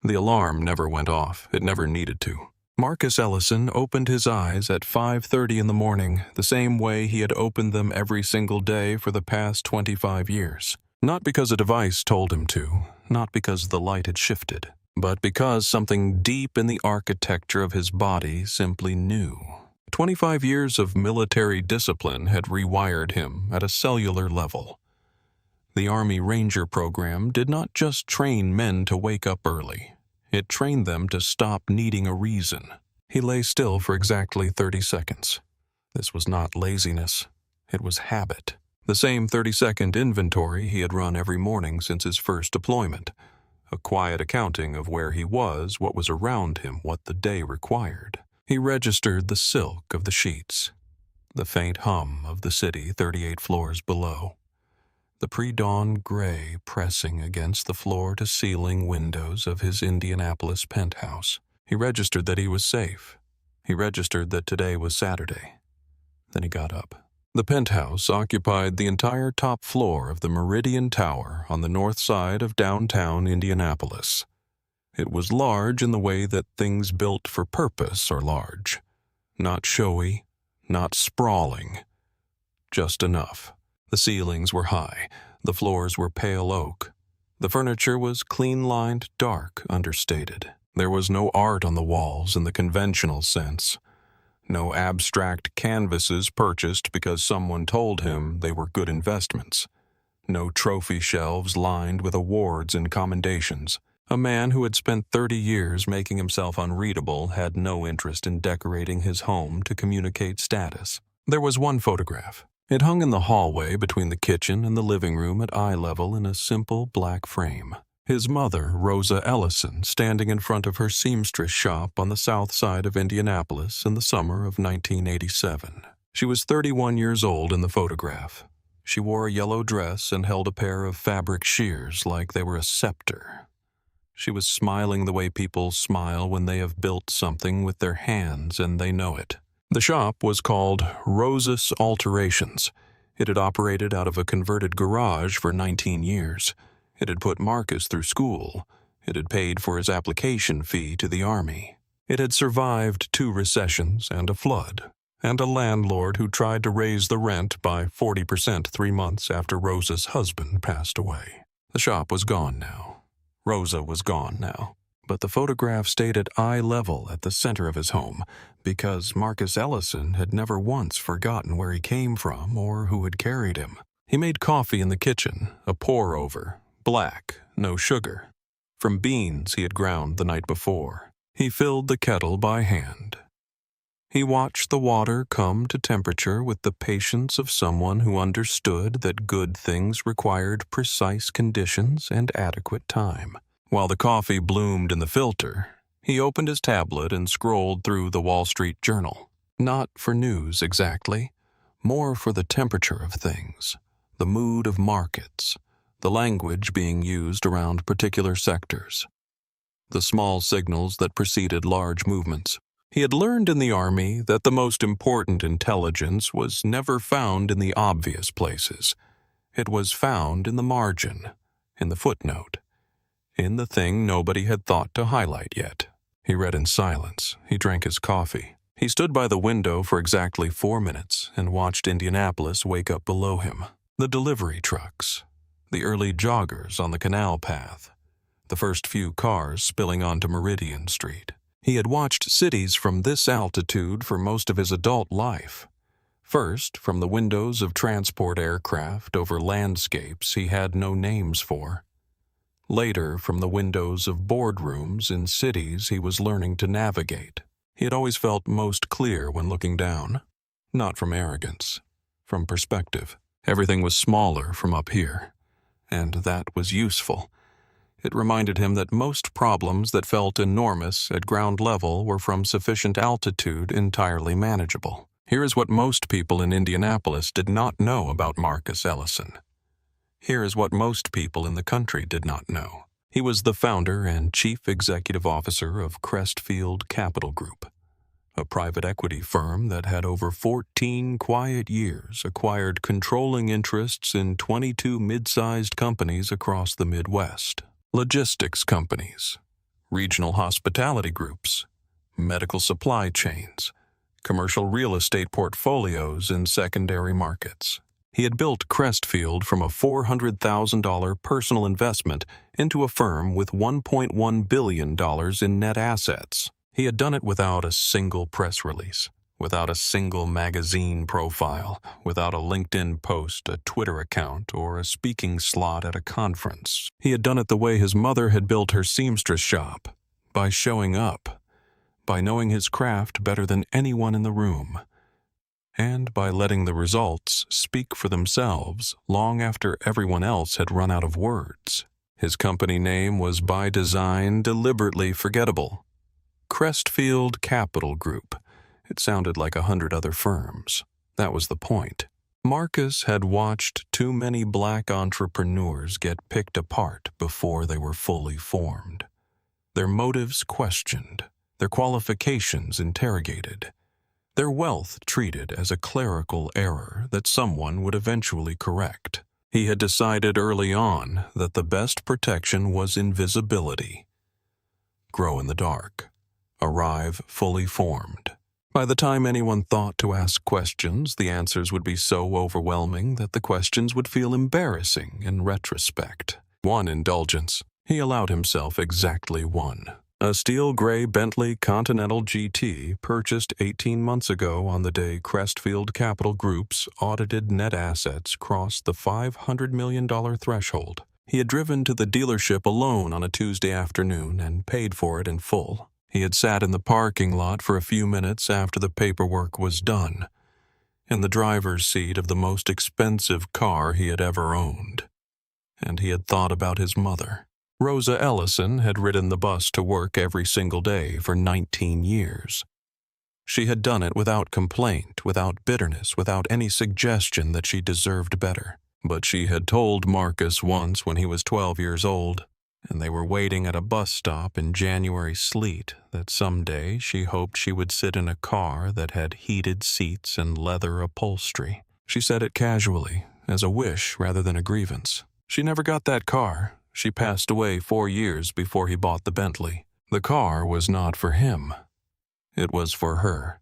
The alarm never went off. It never needed to. Marcus Ellison opened his eyes at 5:30 in the morning, the same way he had opened them every single day for the past 25 years. Not because a device told him to, not because the light had shifted, but because something deep in the architecture of his body simply knew. 25 years of military discipline had rewired him at a cellular level. The Army Ranger program did not just train men to wake up early. It trained them to stop needing a reason. He lay still for exactly 30 seconds. This was not laziness. It was habit. The same 30-second inventory he had run every morning since his first deployment. A quiet accounting of where he was, what was around him, what the day required. He registered the silk of the sheets, the faint hum of the city 38 floors below, the pre-dawn gray pressing against the floor-to-ceiling windows of his Indianapolis penthouse. He registered that he was safe. He registered that today was Saturday. Then he got up. The penthouse occupied the entire top floor of the Meridian Tower on the north side of downtown Indianapolis. It was large in the way that things built for purpose are large. Not showy, not sprawling. Just enough. The ceilings were high. The floors were pale oak. The furniture was clean-lined, dark, understated. There was no art on the walls in the conventional sense. No abstract canvases purchased because someone told him they were good investments. No trophy shelves lined with awards and commendations. A man who had spent 30 years making himself unreadable had no interest in decorating his home to communicate status. There was one photograph. It hung in the hallway between the kitchen and the living room at eye level in a simple black frame. His mother, Rosa Ellison, standing in front of her seamstress shop on the south side of Indianapolis in the summer of 1987. She was 31 years old in the photograph. She wore a yellow dress and held a pair of fabric shears like they were a scepter. She was smiling the way people smile when they have built something with their hands and they know it. The shop was called Rosa's Alterations. It had operated out of a converted garage for 19 years. It had put Marcus through school. It had paid for his application fee to the Army. It had survived 2 recessions and a flood, and a landlord who tried to raise the rent by 40% 3 months after Rosa's husband passed away. The shop was gone now. Rosa was gone now. But the photograph stayed at eye level at the center of his home because Marcus Ellison had never once forgotten where he came from or who had carried him. He made coffee in the kitchen, a pour-over, black, no sugar, from beans he had ground the night before. He filled the kettle by hand. He watched the water come to temperature with the patience of someone who understood that good things required precise conditions and adequate time. While the coffee bloomed in the filter, he opened his tablet and scrolled through the Wall Street Journal. Not for news exactly, more for the temperature of things, the mood of markets, the language being used around particular sectors, the small signals that preceded large movements. He had learned in the Army that the most important intelligence was never found in the obvious places. It was found in the margin, in the footnote, in the thing nobody had thought to highlight yet. He read in silence. He drank his coffee. He stood by the window for exactly 4 minutes and watched Indianapolis wake up below him. The delivery trucks, the early joggers on the canal path, the first few cars spilling onto Meridian Street. He had watched cities from this altitude for most of his adult life. First, from the windows of transport aircraft over landscapes he had no names for. Later, from the windows of boardrooms in cities he was learning to navigate. He had always felt most clear when looking down. Not from arrogance, from perspective. Everything was smaller from up here, and that was useful. It reminded him that most problems that felt enormous at ground level were from sufficient altitude entirely manageable. Here is what most people in Indianapolis did not know about Marcus Ellison. Here is what most people in the country did not know. He was the founder and chief executive officer of Crestfield Capital Group, a private equity firm that had over 14 quiet years acquired controlling interests in 22 mid-sized companies across the Midwest. Logistics companies, regional hospitality groups, medical supply chains, commercial real estate portfolios in secondary markets. He had built Crestfield from a $400,000 personal investment into a firm with $1.1 billion in net assets. He had done it without a single press release, without a single magazine profile, without a LinkedIn post, a Twitter account, or a speaking slot at a conference. He had done it the way his mother had built her seamstress shop, by showing up, by knowing his craft better than anyone in the room, and by letting the results speak for themselves long after everyone else had run out of words. His company name was by design deliberately forgettable. Crestfield Capital Group. It sounded like 100 other firms. That was the point. Marcus had watched too many black entrepreneurs get picked apart before they were fully formed. Their motives questioned, their qualifications interrogated, their wealth treated as a clerical error that someone would eventually correct. He had decided early on that the best protection was invisibility. Grow in the dark. Arrive fully formed. By the time anyone thought to ask questions, the answers would be so overwhelming that the questions would feel embarrassing in retrospect. One indulgence. He allowed himself exactly one. A steel gray Bentley Continental GT purchased 18 months ago on the day Crestfield Capital Group's audited net assets crossed the $500 million threshold. He had driven to the dealership alone on a Tuesday afternoon and paid for it in full. He had sat in the parking lot for a few minutes after the paperwork was done, in the driver's seat of the most expensive car he had ever owned. And he had thought about his mother. Rosa Ellison had ridden the bus to work every single day for 19 years. She had done it without complaint, without bitterness, without any suggestion that she deserved better. But she had told Marcus once when he was 12 years old, and they were waiting at a bus stop in January sleet, that someday she hoped she would sit in a car that had heated seats and leather upholstery. She said it casually, as a wish rather than a grievance. She never got that car. She passed away 4 years before he bought the Bentley. The car was not for him. It was for her.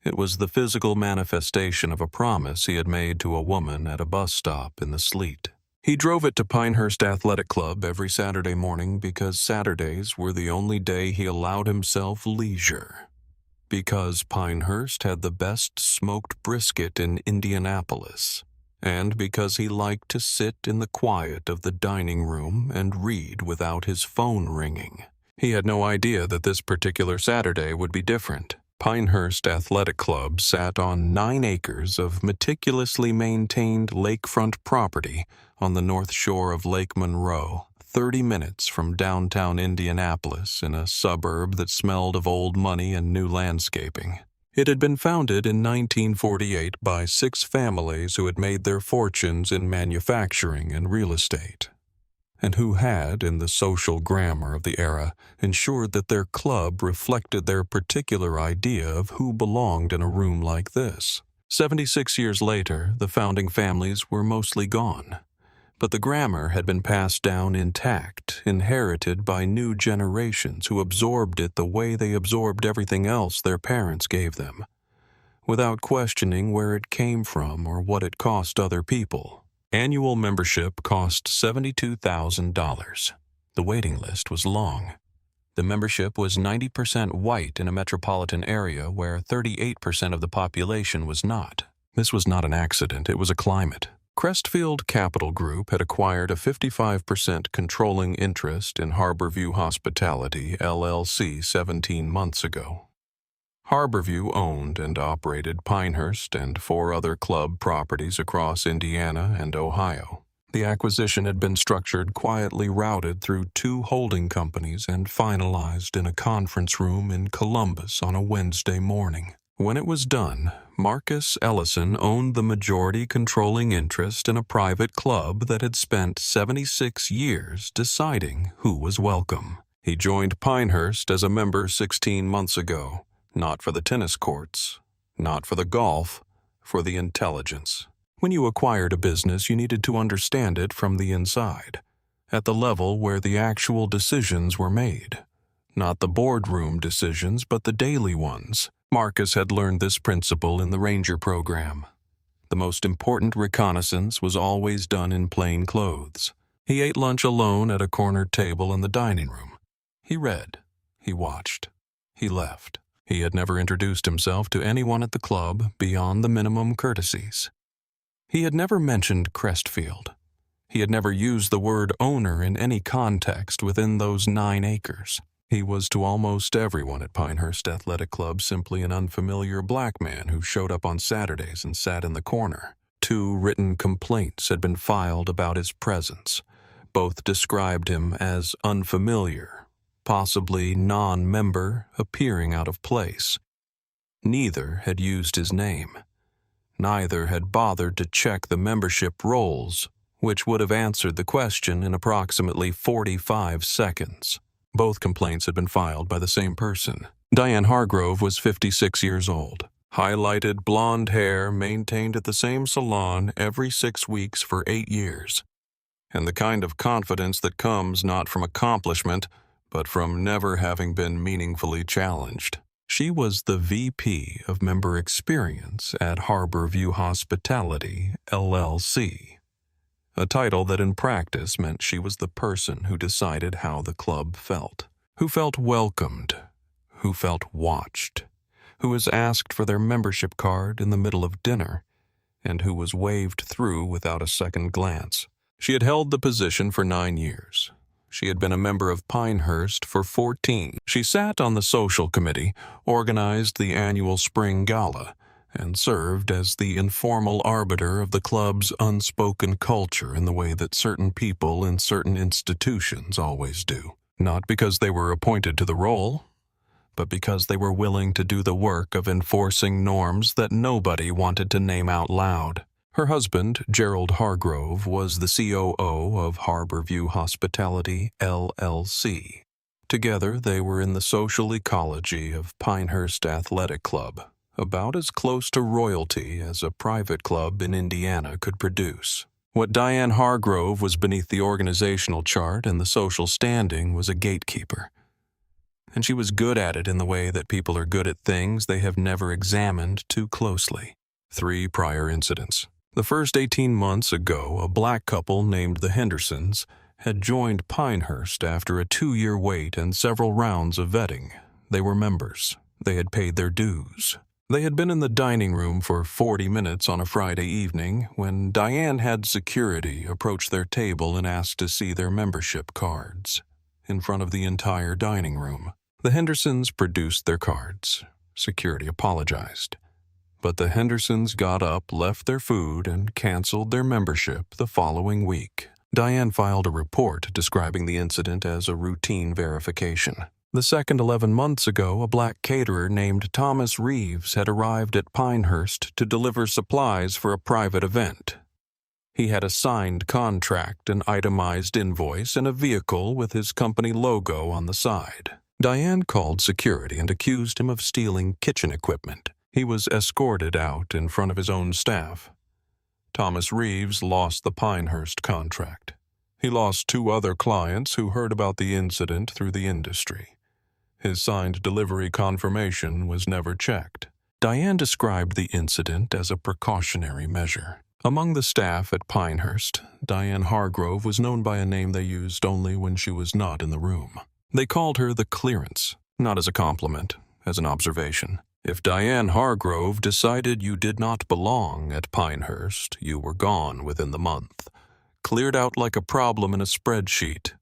It was the physical manifestation of a promise he had made to a woman at a bus stop in the sleet. He drove it to Pinehurst Athletic Club every Saturday morning because Saturdays were the only day he allowed himself leisure. Because Pinehurst had the best smoked brisket in Indianapolis. And because he liked to sit in the quiet of the dining room and read without his phone ringing. He had no idea that this particular Saturday would be different. Pinehurst Athletic Club sat on 9 acres of meticulously maintained lakefront property on the north shore of Lake Monroe, 30 minutes from downtown Indianapolis in a suburb that smelled of old money and new landscaping. It had been founded in 1948 by 6 families who had made their fortunes in manufacturing and real estate, and who had, in the social grammar of the era, ensured that their club reflected their particular idea of who belonged in a room like this. 76 years later, the founding families were mostly gone, but the grammar had been passed down intact, inherited by new generations who absorbed it the way they absorbed everything else their parents gave them, without questioning where it came from or what it cost other people. Annual membership cost $72,000. The waiting list was long. The membership was 90% white in a metropolitan area where 38% of the population was not. This was not an accident, it was a climate. Crestfield Capital Group had acquired a 55% controlling interest in Harborview Hospitality, LLC 17 months ago. Harborview owned and operated Pinehurst and 4 other club properties across Indiana and Ohio. The acquisition had been structured quietly routed through 2 holding companies and finalized in a conference room in Columbus on a Wednesday morning. When it was done, Marcus Ellison owned the majority controlling interest in a private club that had spent 76 years deciding who was welcome. He joined Pinehurst as a member 16 months ago, not for the tennis courts, not for the golf, for the intelligence. When you acquired a business, you needed to understand it from the inside, at the level where the actual decisions were made. Not the boardroom decisions, but the daily ones. Marcus had learned this principle in the Ranger program. The most important reconnaissance was always done in plain clothes. He ate lunch alone at a cornered table in the dining room. He read. He watched. He left. He had never introduced himself to anyone at the club beyond the minimum courtesies. He had never mentioned Crestfield. He had never used the word owner in any context within those 9 acres. He was to almost everyone at Pinehurst Athletic Club simply an unfamiliar black man who showed up on Saturdays and sat in the corner. 2 written complaints had been filed about his presence. Both described him as unfamiliar, possibly non-member, appearing out of place. Neither had used his name. Neither had bothered to check the membership rolls, which would have answered the question in approximately 45 seconds. Both complaints had been filed by the same person. Diane Hargrove was 56 years old. Highlighted blonde hair maintained at the same salon every 6 weeks for 8 years. And the kind of confidence that comes not from accomplishment, but from never having been meaningfully challenged. She was the VP of Member Experience at Harborview Hospitality, LLC. A title that in practice meant she was the person who decided how the club felt, who felt welcomed, who felt watched, who was asked for their membership card in the middle of dinner, and who was waved through without a second glance. She had held the position for 9 years. She had been a member of Pinehurst for 14. She sat on the social committee, organized the annual spring gala, and served as the informal arbiter of the club's unspoken culture in the way that certain people in certain institutions always do. Not because they were appointed to the role, but because they were willing to do the work of enforcing norms that nobody wanted to name out loud. Her husband, Gerald Hargrove, was the COO of Harborview Hospitality, LLC. Together, they were in the social ecology of Pinehurst Athletic Club, about as close to royalty as a private club in Indiana could produce. What Diane Hargrove was beneath the organizational chart and the social standing was a gatekeeper. And she was good at it in the way that people are good at things they have never examined too closely. 3 prior incidents. The first 18 months ago, a black couple named the Hendersons had joined Pinehurst after a 2-year wait and several rounds of vetting. They were members. They had paid their dues. They had been in the dining room for 40 minutes on a Friday evening when Diane had security approach their table and ask to see their membership cards in front of the entire dining room. The Hendersons produced their cards. Security apologized. But the Hendersons got up, left their food, and canceled their membership the following week. Diane filed a report describing the incident as a routine verification. The second 11 months ago, a black caterer named Thomas Reeves had arrived at Pinehurst to deliver supplies for a private event. He had a signed contract, an itemized invoice, and a vehicle with his company logo on the side. Diane called security and accused him of stealing kitchen equipment. He was escorted out in front of his own staff. Thomas Reeves lost the Pinehurst contract. He lost 2 other clients who heard about the incident through the industry. His signed delivery confirmation was never checked. Diane described the incident as a precautionary measure. Among the staff at Pinehurst, Diane Hargrove was known by a name they used only when she was not in the room. They called her the Clearance, not as a compliment, as an observation. If Diane Hargrove decided you did not belong at Pinehurst, you were gone within the month. Cleared out like a problem in a spreadsheet.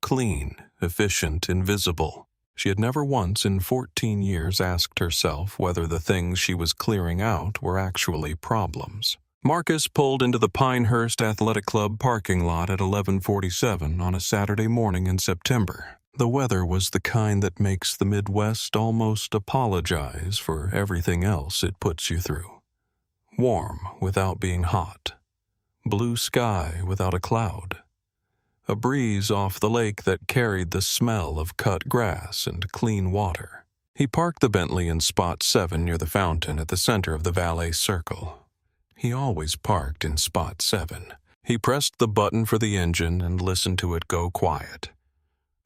Clean, efficient, invisible. She had never once in 14 years asked herself whether the things she was clearing out were actually problems. Marcus pulled into the Pinehurst Athletic Club parking lot at 11:47 on a Saturday morning in September. The weather was the kind that makes the Midwest almost apologize for everything else it puts you through. Warm without being hot. Blue sky without a cloud. A breeze off the lake that carried the smell of cut grass and clean water. He parked the Bentley in spot 7 near the fountain at the center of the valet circle. He always parked in spot 7. He pressed the button for the engine and listened to it go quiet.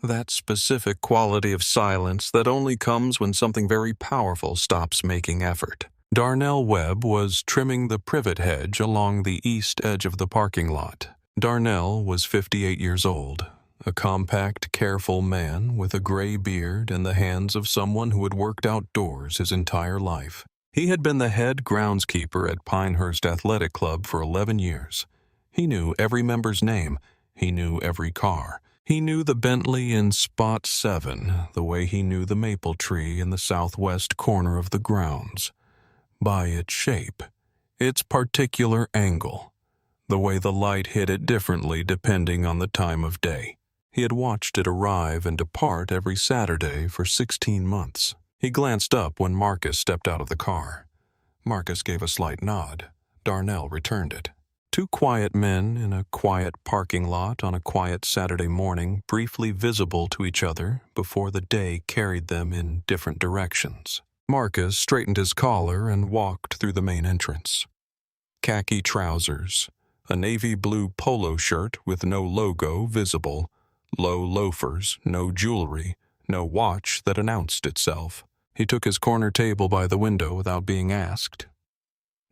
That specific quality of silence that only comes when something very powerful stops making effort. Darnell Webb was trimming the privet hedge along the east edge of the parking lot. Darnell was 58 years old, a compact, careful man with a gray beard and the hands of someone who had worked outdoors his entire life. He had been the head groundskeeper at Pinehurst Athletic Club for 11 years. He knew every member's name. He knew every car. He knew the Bentley in Spot 7 the way he knew the maple tree in the southwest corner of the grounds. By its shape, its particular angle, the way the light hit it differently depending on the time of day. He had watched it arrive and depart every Saturday for 16 months. He glanced up when Marcus stepped out of the car. Marcus gave a slight nod. Darnell returned it. Two quiet men in a quiet parking lot on a quiet Saturday morning, briefly visible to each other before the day carried them in different directions. Marcus straightened his collar and walked through the main entrance. Khaki trousers, a navy blue polo shirt with no logo visible, low loafers, no jewelry, no watch that announced itself. He took his corner table by the window without being asked.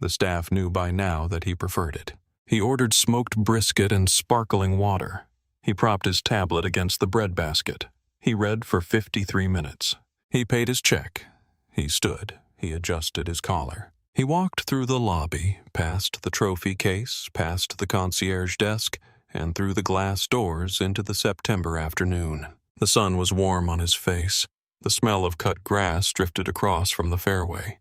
The staff knew by now that he preferred it. He ordered smoked brisket and sparkling water. He propped his tablet against the breadbasket. He read for 53 minutes. He paid his check. He stood. He adjusted his collar. He walked through the lobby, past the trophy case, past the concierge desk, and through the glass doors into the September afternoon. The sun was warm on his face. The smell of cut grass drifted across from the fairway.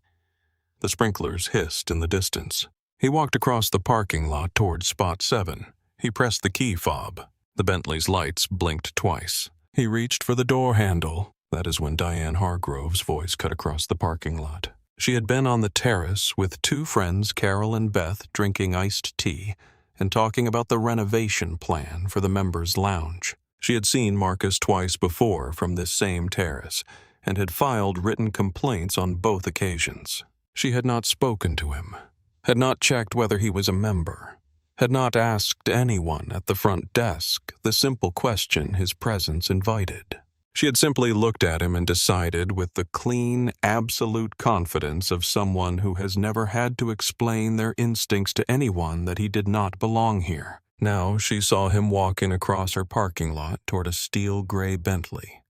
The sprinklers hissed in the distance. He walked across the parking lot toward Spot 7. He pressed the key fob. The Bentley's lights blinked twice. He reached for the door handle. That is when Diane Hargrove's voice cut across the parking lot. She had been on the terrace with two friends, Carol and Beth, drinking iced tea and talking about the renovation plan for the members' lounge. She had seen Marcus twice before from this same terrace and had filed written complaints on both occasions. She had not spoken to him, had not checked whether he was a member, had not asked anyone at the front desk the simple question his presence invited. She had simply looked at him and decided with the clean, absolute confidence of someone who has never had to explain their instincts to anyone that he did not belong here. Now she saw him walking across her parking lot toward a steel gray Bentley,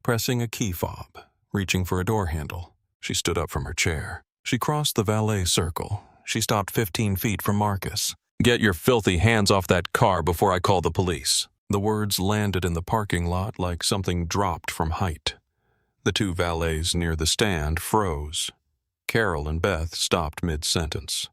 pressing a key fob, reaching for a door handle. She stood up from her chair. She crossed the valet circle. She stopped 15 feet from Marcus. "Get your filthy hands off that car before I call the police." The words landed in the parking lot like something dropped from height. The two valets near the stand froze. Carol and Beth stopped mid-sentence.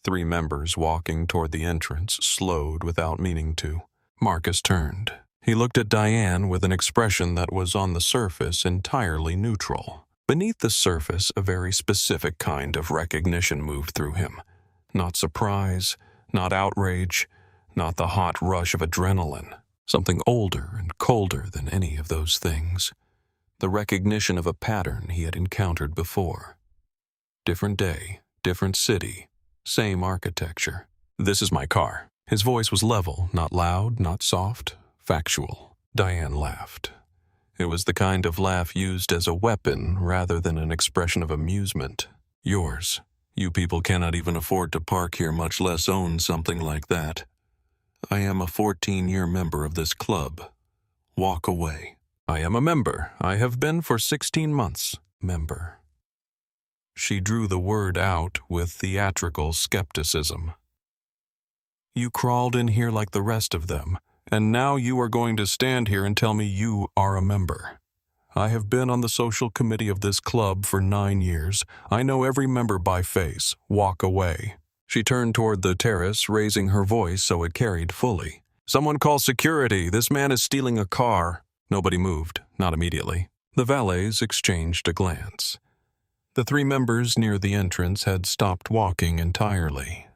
Three members walking toward the entrance slowed without meaning to. Marcus turned. He looked at Diane with an expression that was on the surface entirely neutral. Beneath the surface, a very specific kind of recognition moved through him. Not surprise, not outrage, not the hot rush of adrenaline. Something older and colder than any of those things. The recognition of a pattern he had encountered before. Different day, different city, same architecture. "This is my car." His voice was level, not loud, not soft, factual. Diane laughed. It was the kind of laugh used as a weapon rather than an expression of amusement. "Yours. You people cannot even afford to park here, much less own something like that. I am a 14-year member of this club. Walk away." "I am a member. I have been for 16 months. Member." She drew the word out with theatrical skepticism. "You crawled in here like the rest of them, and now you are going to stand here and tell me you are a member. I have been on the social committee of this club for 9 years. I know every member by face. Walk away." She turned toward the terrace, raising her voice so it carried fully. "Someone call security. This man is stealing a car." Nobody moved, not immediately. The valets exchanged a glance. The three members near the entrance had stopped walking entirely,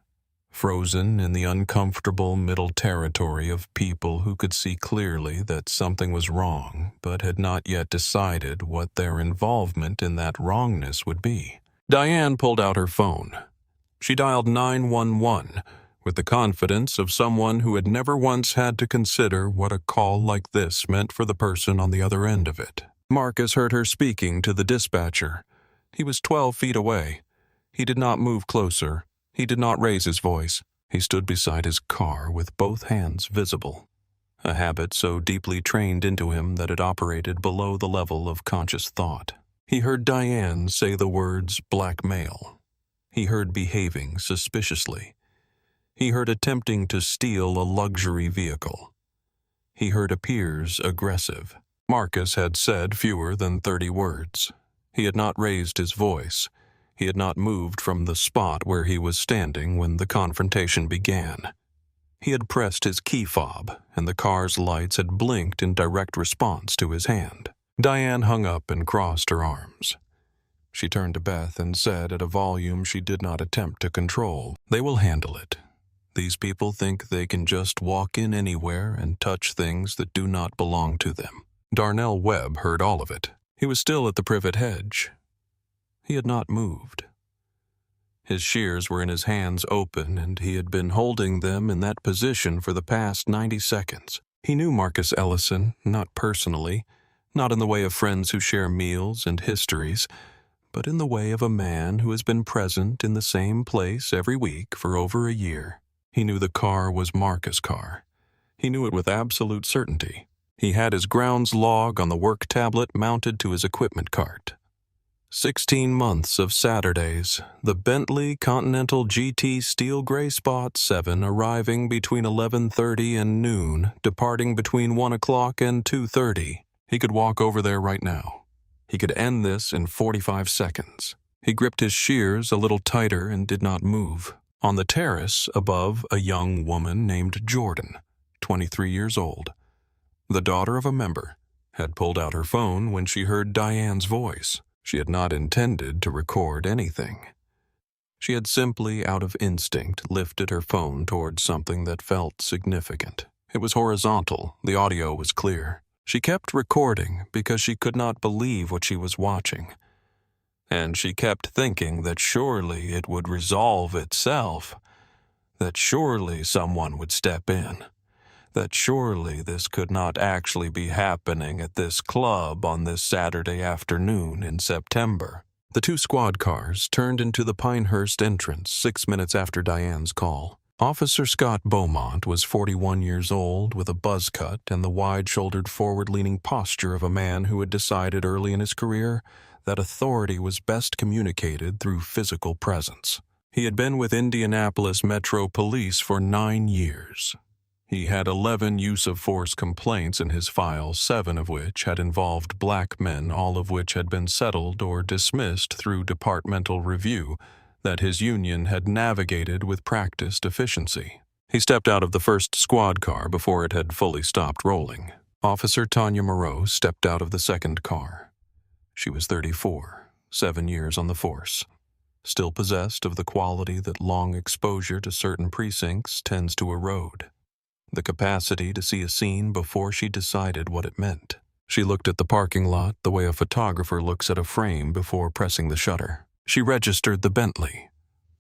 frozen in the uncomfortable middle territory of people who could see clearly that something was wrong, but had not yet decided what their involvement in that wrongness would be. Diane pulled out her phone. She dialed 911, with the confidence of someone who had never once had to consider what a call like this meant for the person on the other end of it. Marcus heard her speaking to the dispatcher. He was 12 feet away. He did not move closer. He did not raise his voice. He stood beside his car with both hands visible, a habit so deeply trained into him that it operated below the level of conscious thought. He heard Diane say the words blackmail. He heard behaving suspiciously. He heard attempting to steal a luxury vehicle. He heard appears aggressive. Marcus had said fewer than 30 words. He had not raised his voice. He had not moved from the spot where he was standing when the confrontation began. He had pressed his key fob, and the car's lights had blinked in direct response to his hand. Diane hung up and crossed her arms. She turned to Beth and said at a volume she did not attempt to control, "They will handle it. These people think they can just walk in anywhere and touch things that do not belong to them." Darnell Webb heard all of it. He was still at the privet hedge. He had not moved. His shears were in his hands open, and he had been holding them in that position for the past 90 seconds. He knew Marcus Ellison, not personally, not in the way of friends who share meals and histories, but in the way of a man who has been present in the same place every week for over a year. He knew the car was Marcus' car. He knew it with absolute certainty. He had his grounds log on the work tablet mounted to his equipment cart. 16 months of Saturdays, the Bentley Continental GT Steel Gray Spot 7 arriving between 11:30 and noon, departing between 1 o'clock and 2:30. He could walk over there right now. He could end this in 45 seconds. He gripped his shears a little tighter and did not move. On the terrace above, a young woman named Jordan, 23 years old, the daughter of a member, had pulled out her phone when she heard Diane's voice. She had not intended to record anything. She had simply, out of instinct, lifted her phone towards something that felt significant. It was horizontal. The audio was clear. She kept recording because she could not believe what she was watching. And she kept thinking that surely it would resolve itself, that surely someone would step in, that surely this could not actually be happening at this club on this Saturday afternoon in September. The 2 squad cars turned into the Pinehurst entrance 6 minutes after Diane's call. Officer Scott Beaumont was 41 years old with a buzz cut and the wide-shouldered forward-leaning posture of a man who had decided early in his career that authority was best communicated through physical presence. He had been with Indianapolis Metro Police for 9 years. He had 11 use-of-force complaints in his file, 7 of which had involved black men, all of which had been settled or dismissed through departmental review that his union had navigated with practiced efficiency. He stepped out of the first squad car before it had fully stopped rolling. Officer Tanya Moreau stepped out of the second car. She was 34, 7 years on the force, still possessed of the quality that long exposure to certain precincts tends to erode. The capacity to see a scene before she decided what it meant. She looked at the parking lot the way a photographer looks at a frame before pressing the shutter. She registered the Bentley.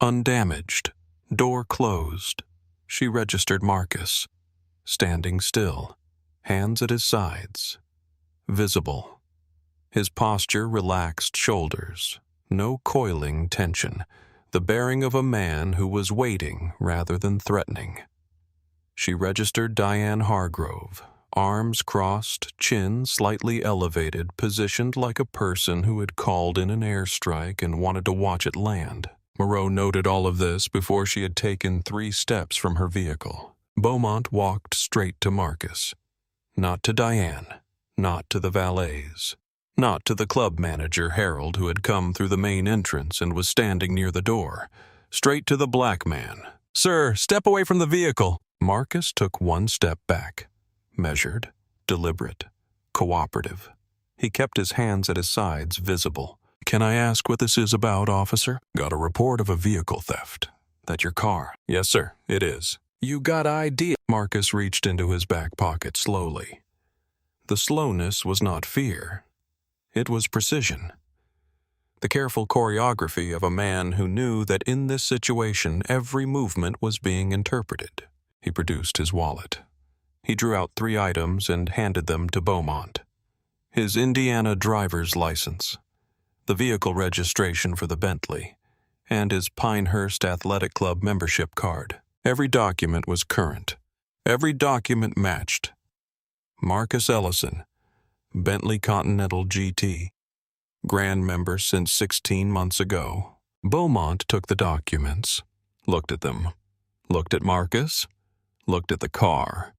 Undamaged. Door closed. She registered Marcus. Standing still. Hands at his sides. Visible. His posture relaxed shoulders. No coiling tension. The bearing of a man who was waiting rather than threatening. She registered Diane Hargrove, arms crossed, chin slightly elevated, positioned like a person who had called in an airstrike and wanted to watch it land. Moreau noted all of this before she had taken 3 steps from her vehicle. Beaumont walked straight to Marcus. Not to Diane, not to the valets, not to the club manager Harold who had come through the main entrance and was standing near the door. Straight to the black man. "Sir, step away from the vehicle." Marcus took 1 step back, measured, deliberate, cooperative. He kept his hands at his sides, visible. "Can I ask what this is about, officer?" "Got a report of a vehicle theft. That your car?" "Yes, sir, it is." "You got ID?" Marcus reached into his back pocket slowly. The slowness was not fear. It was precision. The careful choreography of a man who knew that in this situation every movement was being interpreted. He produced his wallet. He drew out 3 items and handed them to Beaumont. His Indiana driver's license, the vehicle registration for the Bentley, and his Pinehurst Athletic Club membership card. Every document was current. Every document matched. Marcus Ellison, Bentley Continental GT, Grand member since 16 months ago. Beaumont took the documents, looked at them, looked at Marcus, looked at the car,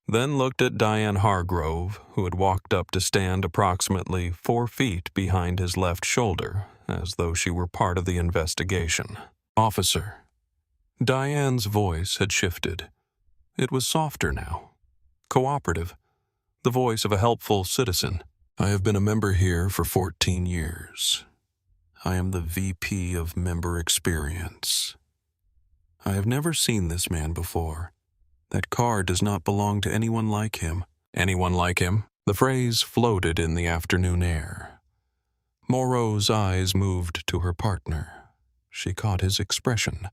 then looked at Diane Hargrove, who had walked up to stand approximately 4 feet behind his left shoulder, as though she were part of the investigation. "Officer." Diane's voice had shifted. It was softer now, cooperative, the voice of a helpful citizen. "I have been a member here for 14 years. I am the VP of Member Experience. I have never seen this man before. That car does not belong to anyone like him." Anyone like him? The phrase floated in the afternoon air. Moreau's eyes moved to her partner. She caught his expression.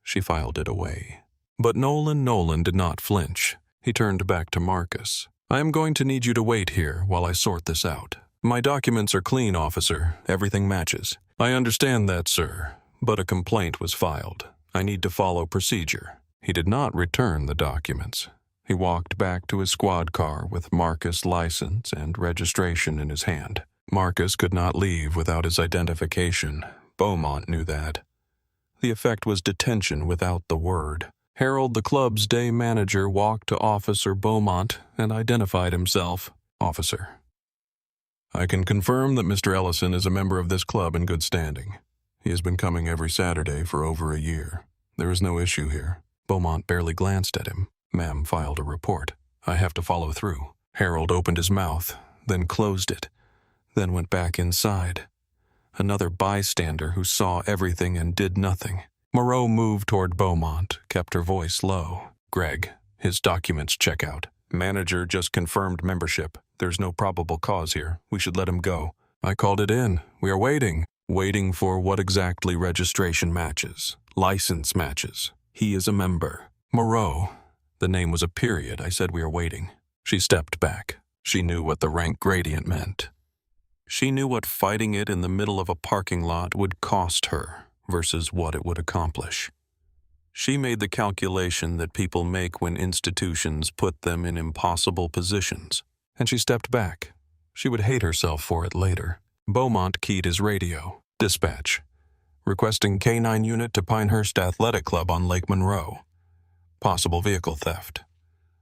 She filed it away. But Nolan did not flinch. He turned back to Marcus. "I am going to need you to wait here while I sort this out. My documents are clean, officer. Everything matches." "I understand that, sir, but a complaint was filed. I need to follow procedure." He did not return the documents. He walked back to his squad car with Marcus' license and registration in his hand. Marcus could not leave without his identification. Beaumont knew that. The effect was detention without the word. Harold, the club's day manager, walked to Officer Beaumont and identified himself. "Officer, I can confirm that Mr. Ellison is a member of this club in good standing. He has been coming every Saturday for over a year. There is no issue here." Beaumont barely glanced at him. "Ma'am filed a report. I have to follow through." Harold opened his mouth, then closed it, then went back inside. Another bystander who saw everything and did nothing. Moreau moved toward Beaumont, kept her voice low. "Greg, his documents check out. Manager just confirmed membership. There's no probable cause here. We should let him go." "I called it in. We are waiting." "Waiting for what exactly? Registration matches. License matches. He is a member." "Moreau." The name was a period. "I said we are waiting." She stepped back. She knew what the rank gradient meant. She knew what fighting it in the middle of a parking lot would cost her versus what it would accomplish. She made the calculation that people make when institutions put them in impossible positions, and she stepped back. She would hate herself for it later. Beaumont keyed his radio. "Dispatch. Requesting K-9 unit to Pinehurst Athletic Club on Lake Monroe. Possible vehicle theft.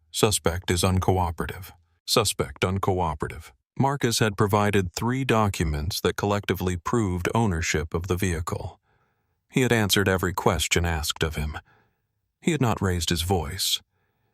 Suspect is uncooperative. Suspect uncooperative." Marcus had provided 3 documents that collectively proved ownership of the vehicle. He had answered every question asked of him. He had not raised his voice.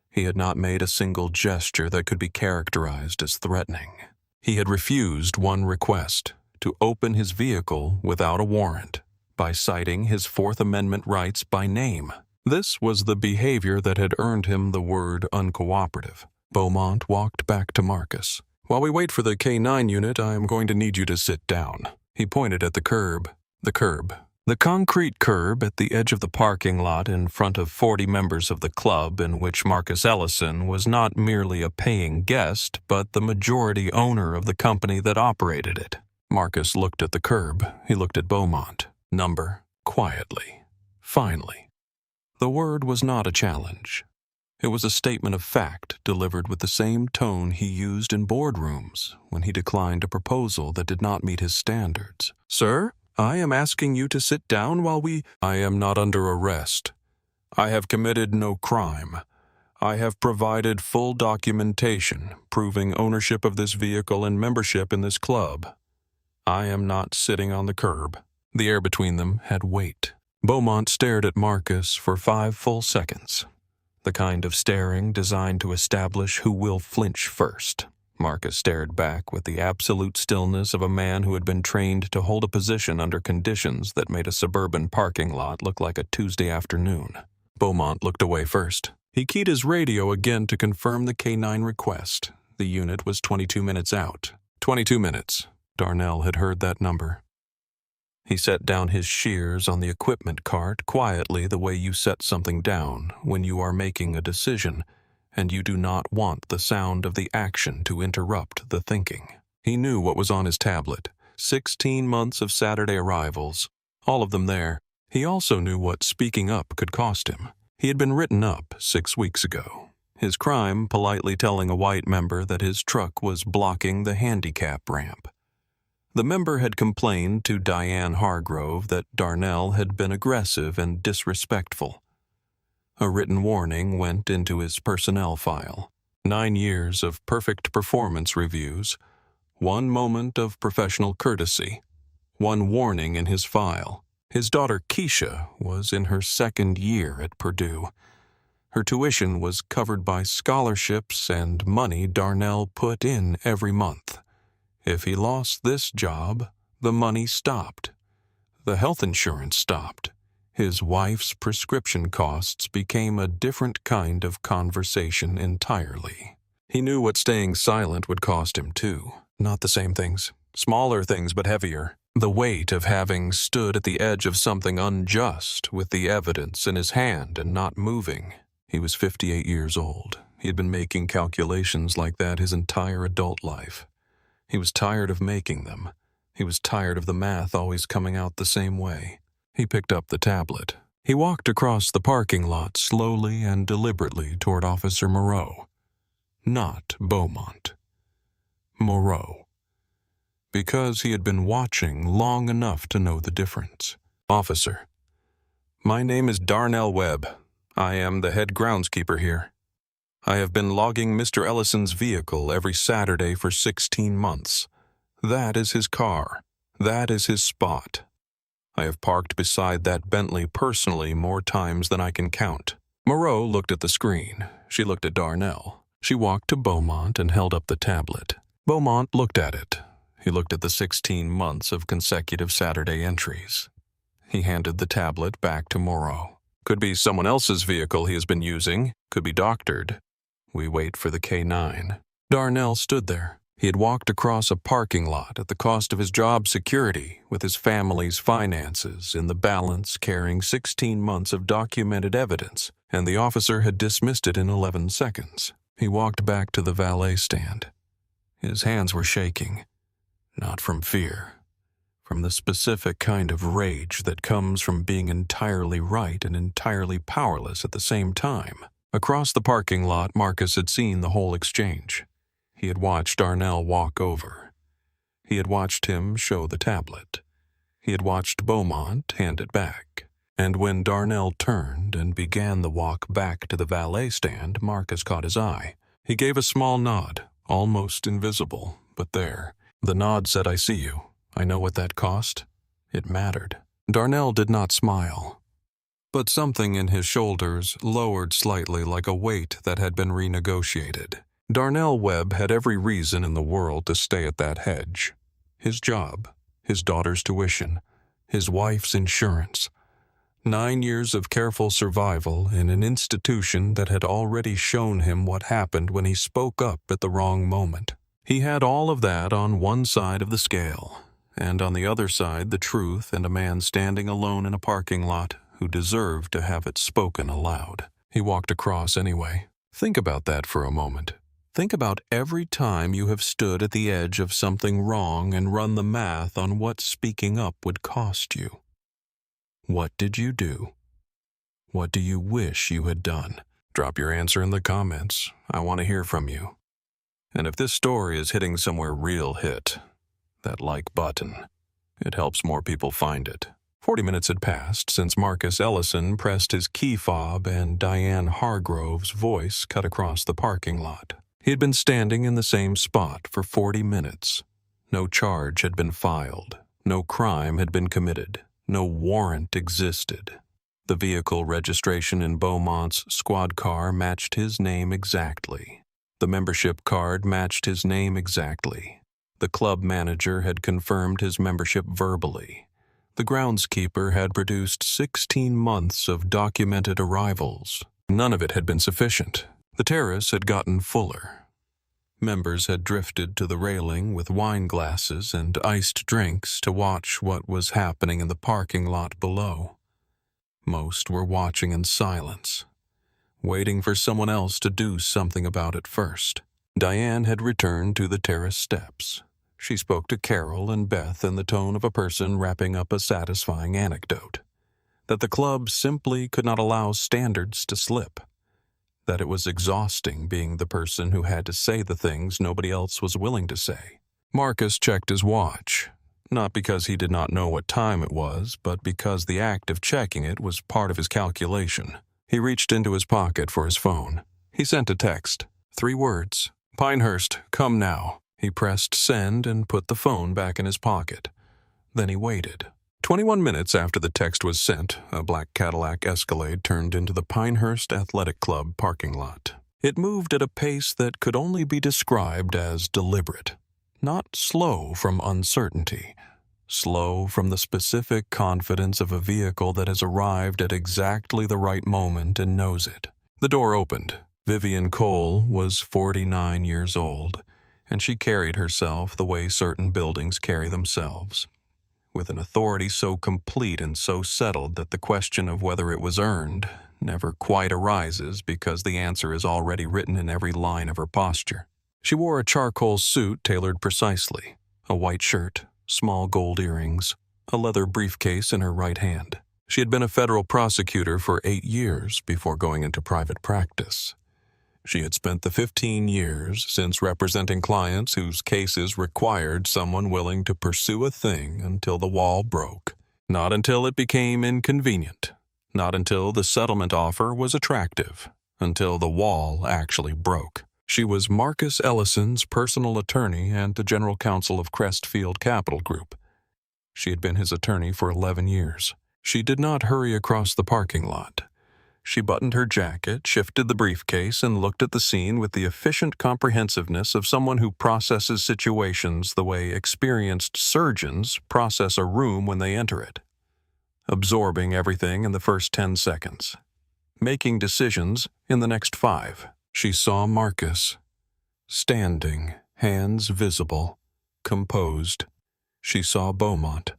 He had not made a single gesture that could be characterized as threatening. He had refused one request, to open his vehicle without a warrant, by citing his Fourth Amendment rights by name. This was the behavior that had earned him the word uncooperative. Beaumont walked back to Marcus. "While we wait for the K-9 unit, I am going to need you to sit down." He pointed at the curb. The curb. The concrete curb at the edge of the parking lot in front of 40 members of the club, in which Marcus Ellison was not merely a paying guest, but the majority owner of the company that operated it. Marcus looked at the curb. He looked at Beaumont. Number. Quietly. Finally. The word was not a challenge. It was a statement of fact delivered with the same tone he used in boardrooms when he declined a proposal that did not meet his standards. "Sir, I am asking you to sit down while we—" "I am not under arrest. I have committed no crime. I have provided full documentation proving ownership of this vehicle and membership in this club. I am not sitting on the curb." The air between them had weight. Beaumont stared at Marcus for 5 full seconds. The kind of staring designed to establish who will flinch first. Marcus stared back with the absolute stillness of a man who had been trained to hold a position under conditions that made a suburban parking lot look like a Tuesday afternoon. Beaumont looked away first. He keyed his radio again to confirm the K-9 request. The unit was 22 minutes out. 22 minutes. Darnell had heard that number. He set down his shears on the equipment cart quietly, the way you set something down when you are making a decision and you do not want the sound of the action to interrupt the thinking. He knew what was on his tablet: 16 months of Saturday arrivals, all of them there. He also knew what speaking up could cost him. He had been written up 6 weeks ago. His crime, politely telling a white member that his truck was blocking the handicap ramp. The member had complained to Diane Hargrove that Darnell had been aggressive and disrespectful. A written warning went into his personnel file. 9 years of perfect performance reviews, 1 moment of professional courtesy, 1 warning in his file. His daughter Keisha was in her 2nd year at Purdue. Her tuition was covered by scholarships and money Darnell put in every month. If he lost this job, the money stopped. The health insurance stopped. His wife's prescription costs became a different kind of conversation entirely. He knew what staying silent would cost him, too. Not the same things. Smaller things, but heavier. The weight of having stood at the edge of something unjust with the evidence in his hand and not moving. He was 58 years old. He had been making calculations like that his entire adult life. He was tired of making them. He was tired of the math always coming out the same way. He picked up the tablet. He walked across the parking lot slowly and deliberately toward Officer Moreau. Not Beaumont. Moreau. Because he had been watching long enough to know the difference. Officer, my name is Darnell Webb. I am the head groundskeeper here. I have been logging Mr. Ellison's vehicle every Saturday for 16 months. That is his car. That is his spot. I have parked beside that Bentley personally more times than I can count. Moreau looked at the screen. She looked at Darnell. She walked to Beaumont and held up the tablet. Beaumont looked at it. He looked at the 16 months of consecutive Saturday entries. He handed the tablet back to Moreau. Could be someone else's vehicle he has been using. Could be doctored. We wait for the K-9. Darnell stood there. He had walked across a parking lot at the cost of his job security, with his family's finances in the balance, carrying 16 months of documented evidence, and the officer had dismissed it in 11 seconds. He walked back to the valet stand. His hands were shaking, not from fear, from the specific kind of rage that comes from being entirely right and entirely powerless at the same time. Across the parking lot, Marcus had seen the whole exchange. He had watched Darnell walk over. He had watched him show the tablet. He had watched Beaumont hand it back. And when Darnell turned and began the walk back to the valet stand, Marcus caught his eye. He gave a small nod, almost invisible, but there. The nod said, "I see you. I know what that cost." It mattered. Darnell did not smile, but something in his shoulders lowered slightly like a weight that had been renegotiated. Darnell Webb had every reason in the world to stay at that hedge. His job, his daughter's tuition, his wife's insurance. 9 years of careful survival in an institution that had already shown him what happened when he spoke up at the wrong moment. He had all of that on one side of the scale, and on the other side the truth and a man standing alone in a parking lot who deserved to have it spoken aloud. He walked across anyway. Think about that for a moment. Think about every time you have stood at the edge of something wrong and run the math on what speaking up would cost you. What did you do? What do you wish you had done? Drop your answer in the comments. I want to hear from you. And if this story is hitting somewhere real, hit that like button. It helps more people find it. 40 minutes had passed since Marcus Ellison pressed his key fob and Diane Hargrove's voice cut across the parking lot. He had been standing in the same spot for 40 minutes. No charge had been filed. No crime had been committed. No warrant existed. The vehicle registration in Beaumont's squad car matched his name exactly. The membership card matched his name exactly. The club manager had confirmed his membership verbally. The groundskeeper had produced 16 months of documented arrivals. None of it had been sufficient. The terrace had gotten fuller. Members had drifted to the railing with wine glasses and iced drinks to watch what was happening in the parking lot below. Most were watching in silence, waiting for someone else to do something about it first. Diane had returned to the terrace steps. She spoke to Carol and Beth in the tone of a person wrapping up a satisfying anecdote. That the club simply could not allow standards to slip. That it was exhausting being the person who had to say the things nobody else was willing to say. Marcus checked his watch, not because he did not know what time it was, but because the act of checking it was part of his calculation. He reached into his pocket for his phone. He sent a text. 3 words. "Pinehurst, come now." He pressed send and put the phone back in his pocket. Then he waited. 21 minutes after the text was sent, a black Cadillac Escalade turned into the Pinehurst Athletic Club parking lot. It moved at a pace that could only be described as deliberate. Not slow from uncertainty. Slow from the specific confidence of a vehicle that has arrived at exactly the right moment and knows it. The door opened. Vivian Cole was 49 years old, and she carried herself the way certain buildings carry themselves, with an authority so complete and so settled that the question of whether it was earned never quite arises because the answer is already written in every line of her posture. She wore a charcoal suit tailored precisely, a white shirt, small gold earrings, a leather briefcase in her right hand. She had been a federal prosecutor for 8 years before going into private practice. She had spent the 15 years since representing clients whose cases required someone willing to pursue a thing until the wall broke. Not until it became inconvenient. Not until the settlement offer was attractive. Until the wall actually broke. She was Marcus Ellison's personal attorney and the general counsel of Crestfield Capital Group. She had been his attorney for 11 years. She did not hurry across the parking lot. She buttoned her jacket, shifted the briefcase, and looked at the scene with the efficient comprehensiveness of someone who processes situations the way experienced surgeons process a room when they enter it. Absorbing everything in the first 10 seconds. Making decisions in the next 5. She saw Marcus, standing, hands visible, composed. She saw Beaumont,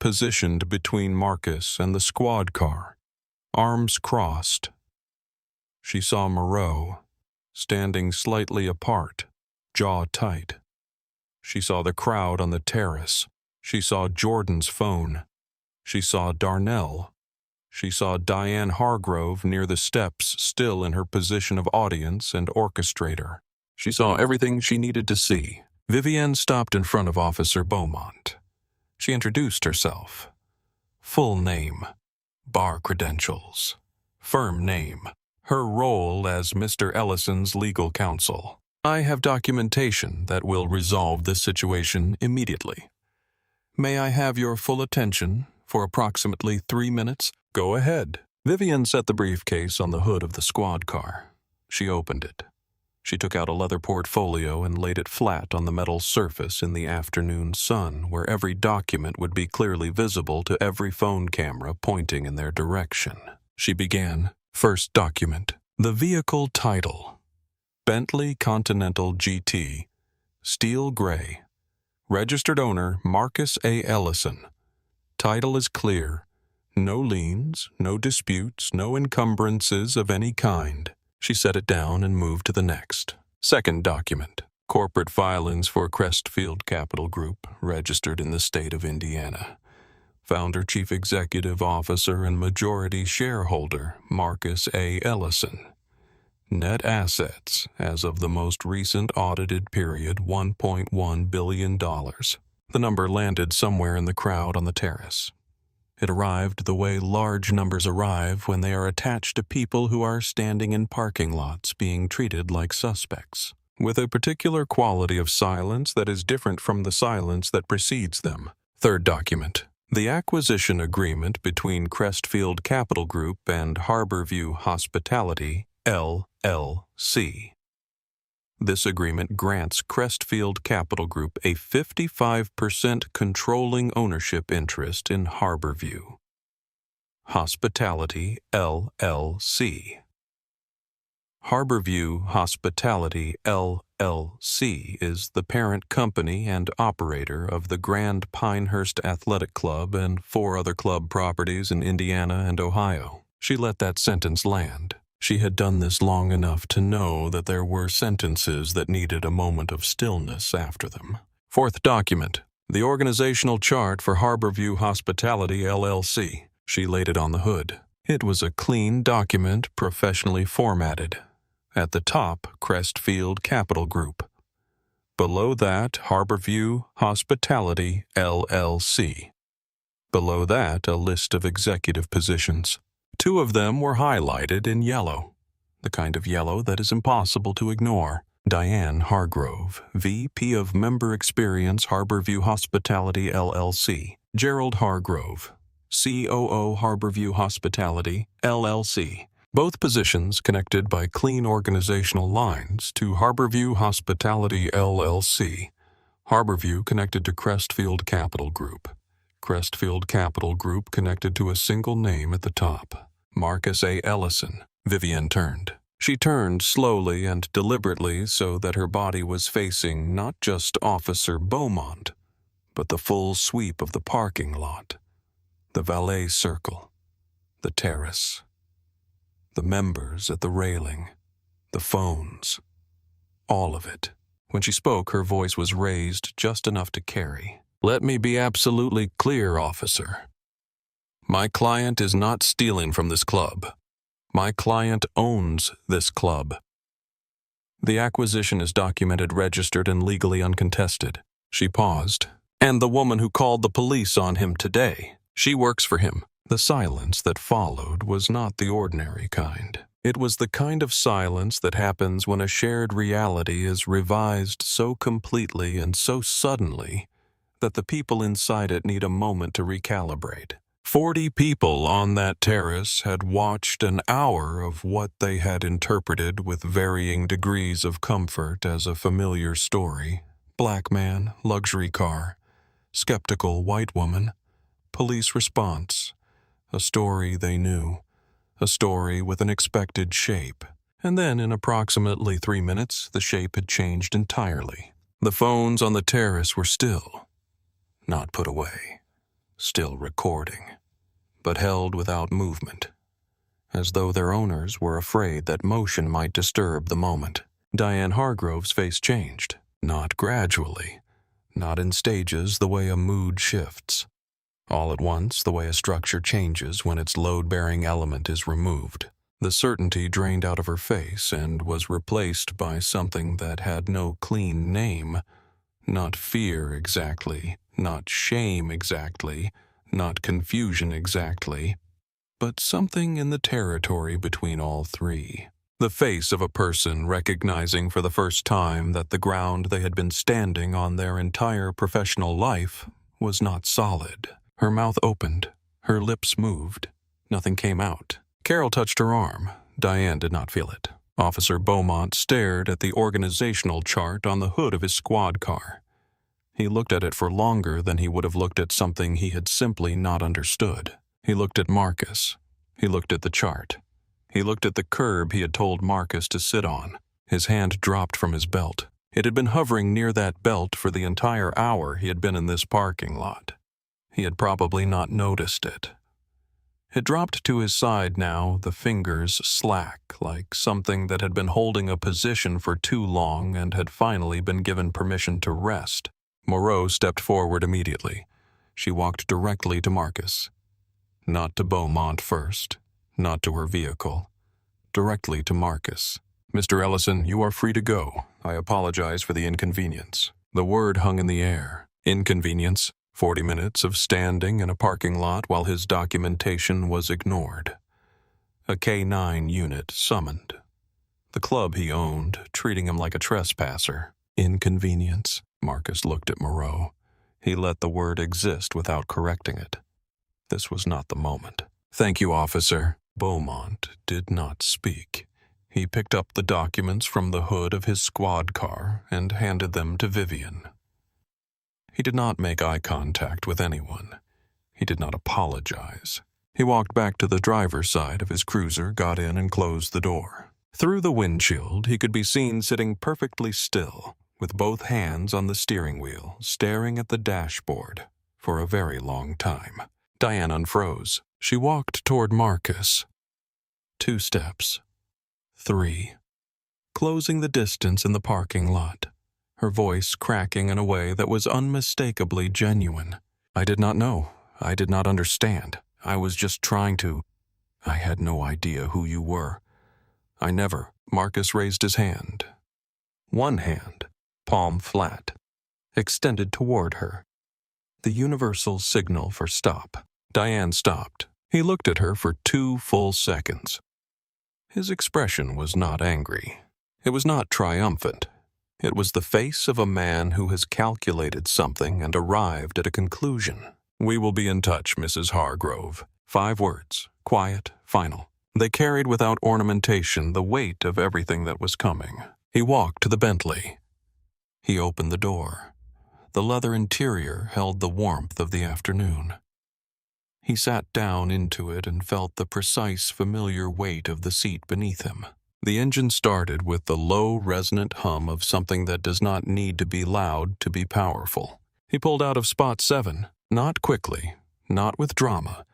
positioned between Marcus and the squad car, arms crossed. She saw Moreau, standing slightly apart, jaw tight. She saw the crowd on the terrace. She saw Jordan's phone. She saw Darnell. She saw Diane Hargrove near the steps, still in her position of audience and orchestrator. She saw everything she needed to see. Vivienne stopped in front of Officer Beaumont. She introduced herself. Full name, bar credentials, firm name, her role as Mr. Ellison's legal counsel. "I have documentation that will resolve this situation immediately. May I have your full attention for approximately 3 minutes?" "Go ahead." Vivian set the briefcase on the hood of the squad car. She opened it. She took out a leather portfolio and laid it flat on the metal surface in the afternoon sun, where every document would be clearly visible to every phone camera pointing in their direction. She began. First document. The vehicle title. Bentley Continental GT. Steel gray. Registered owner Marcus A. Ellison. Title is clear. No liens, no disputes, no encumbrances of any kind. She set it down and moved to the next. Second document. Corporate filings for Crestfield Capital Group, registered in the state of Indiana. Founder, Chief Executive Officer, and majority shareholder, Marcus A. Ellison. Net assets, as of the most recent audited period, $1.1 billion. The number landed somewhere in the crowd on the terrace. It arrived the way large numbers arrive when they are attached to people who are standing in parking lots being treated like suspects, with a particular quality of silence that is different from the silence that precedes them. Third document. The acquisition agreement between Crestfield Capital Group and Harborview Hospitality, LLC. This agreement grants Crestfield Capital Group a 55% controlling ownership interest in Harborview Hospitality, LLC. Harborview Hospitality LLC is the parent company and operator of the Grand Pinehurst Athletic Club and 4 other club properties in Indiana and Ohio. She let that sentence land. She had done this long enough to know that there were sentences that needed a moment of stillness after them. Fourth document, the organizational chart for Harborview Hospitality LLC. She laid it on the hood. It was a clean document, professionally formatted. At the top, Crestfield Capital Group. Below that, Harborview Hospitality LLC. Below that, a list of executive positions. 2 of them were highlighted in yellow, the kind of yellow that is impossible to ignore. Diane Hargrove, VP of Member Experience, Harborview Hospitality LLC. Gerald Hargrove, COO, Harborview Hospitality LLC. Both positions connected by clean organizational lines to Harborview Hospitality LLC. Harborview connected to Crestfield Capital Group. Crestfield Capital Group connected to a single name at the top. Marcus A. Ellison. Vivian turned. She turned slowly and deliberately so that her body was facing not just Officer Beaumont, but the full sweep of the parking lot, the valet circle, the terrace, the members at the railing, the phones, all of it. When she spoke, her voice was raised just enough to carry. Let me be absolutely clear, officer. My client is not stealing from this club. My client owns this club. The acquisition is documented, registered, and legally uncontested. She paused. And the woman who called the police on him today, she works for him. The silence that followed was not the ordinary kind. It was the kind of silence that happens when a shared reality is revised so completely and so suddenly that the people inside it need a moment to recalibrate. 40 people on that terrace had watched an hour of what they had interpreted with varying degrees of comfort as a familiar story. Black man, luxury car, skeptical white woman, police response. A story they knew, a story with an expected shape. And then in approximately 3 minutes, the shape had changed entirely. The phones on the terrace were still, not put away, still recording, but held without movement, as though their owners were afraid that motion might disturb the moment. Diane Hargrove's face changed, not gradually, not in stages the way a mood shifts. All at once, the way a structure changes when its load-bearing element is removed. The certainty drained out of her face and was replaced by something that had no clean name. Not fear exactly, not shame exactly, not confusion exactly, but something in the territory between all three. The face of a person recognizing for the first time that the ground they had been standing on their entire professional life was not solid. Her mouth opened. Her lips moved. Nothing came out. Carol touched her arm. Diane did not feel it. Officer Beaumont stared at the organizational chart on the hood of his squad car. He looked at it for longer than he would have looked at something he had simply not understood. He looked at Marcus. He looked at the chart. He looked at the curb he had told Marcus to sit on. His hand dropped from his belt. It had been hovering near that belt for the entire hour he had been in this parking lot. He had probably not noticed it. It dropped to his side now, the fingers slack, like something that had been holding a position for too long and had finally been given permission to rest. Moreau stepped forward immediately. She walked directly to Marcus. Not to Beaumont first, not to her vehicle. Directly to Marcus. Mr. Ellison, you are free to go. I apologize for the inconvenience. The word hung in the air. Inconvenience. 40 minutes of standing in a parking lot while his documentation was ignored. A K-9 unit summoned. The club he owned, treating him like a trespasser. Inconvenience. Marcus looked at Moreau. He let the word exist without correcting it. This was not the moment. Thank you, officer. Beaumont did not speak. He picked up the documents from the hood of his squad car and handed them to Vivian. He did not make eye contact with anyone. He did not apologize. He walked back to the driver's side of his cruiser, got in, and closed the door. Through the windshield, he could be seen sitting perfectly still, with both hands on the steering wheel, staring at the dashboard for a very long time. Diane unfroze. She walked toward Marcus. 2 steps. 3. Closing the distance in the parking lot, her voice cracking in a way that was unmistakably genuine. I did not know. I did not understand. I was just trying to... I had no idea who you were. I never... Marcus raised his hand. One hand, palm flat, extended toward her. The universal signal for stop. Diane stopped. He looked at her for 2 full seconds. His expression was not angry. It was not triumphant. It was the face of a man who has calculated something and arrived at a conclusion. We will be in touch, Mrs. Hargrove. 5 words, quiet, final. They carried without ornamentation the weight of everything that was coming. He walked to the Bentley. He opened the door. The leather interior held the warmth of the afternoon. He sat down into it and felt the precise, familiar weight of the seat beneath him. The engine started with the low, resonant hum of something that does not need to be loud to be powerful. He pulled out of spot 7, not quickly, not with drama,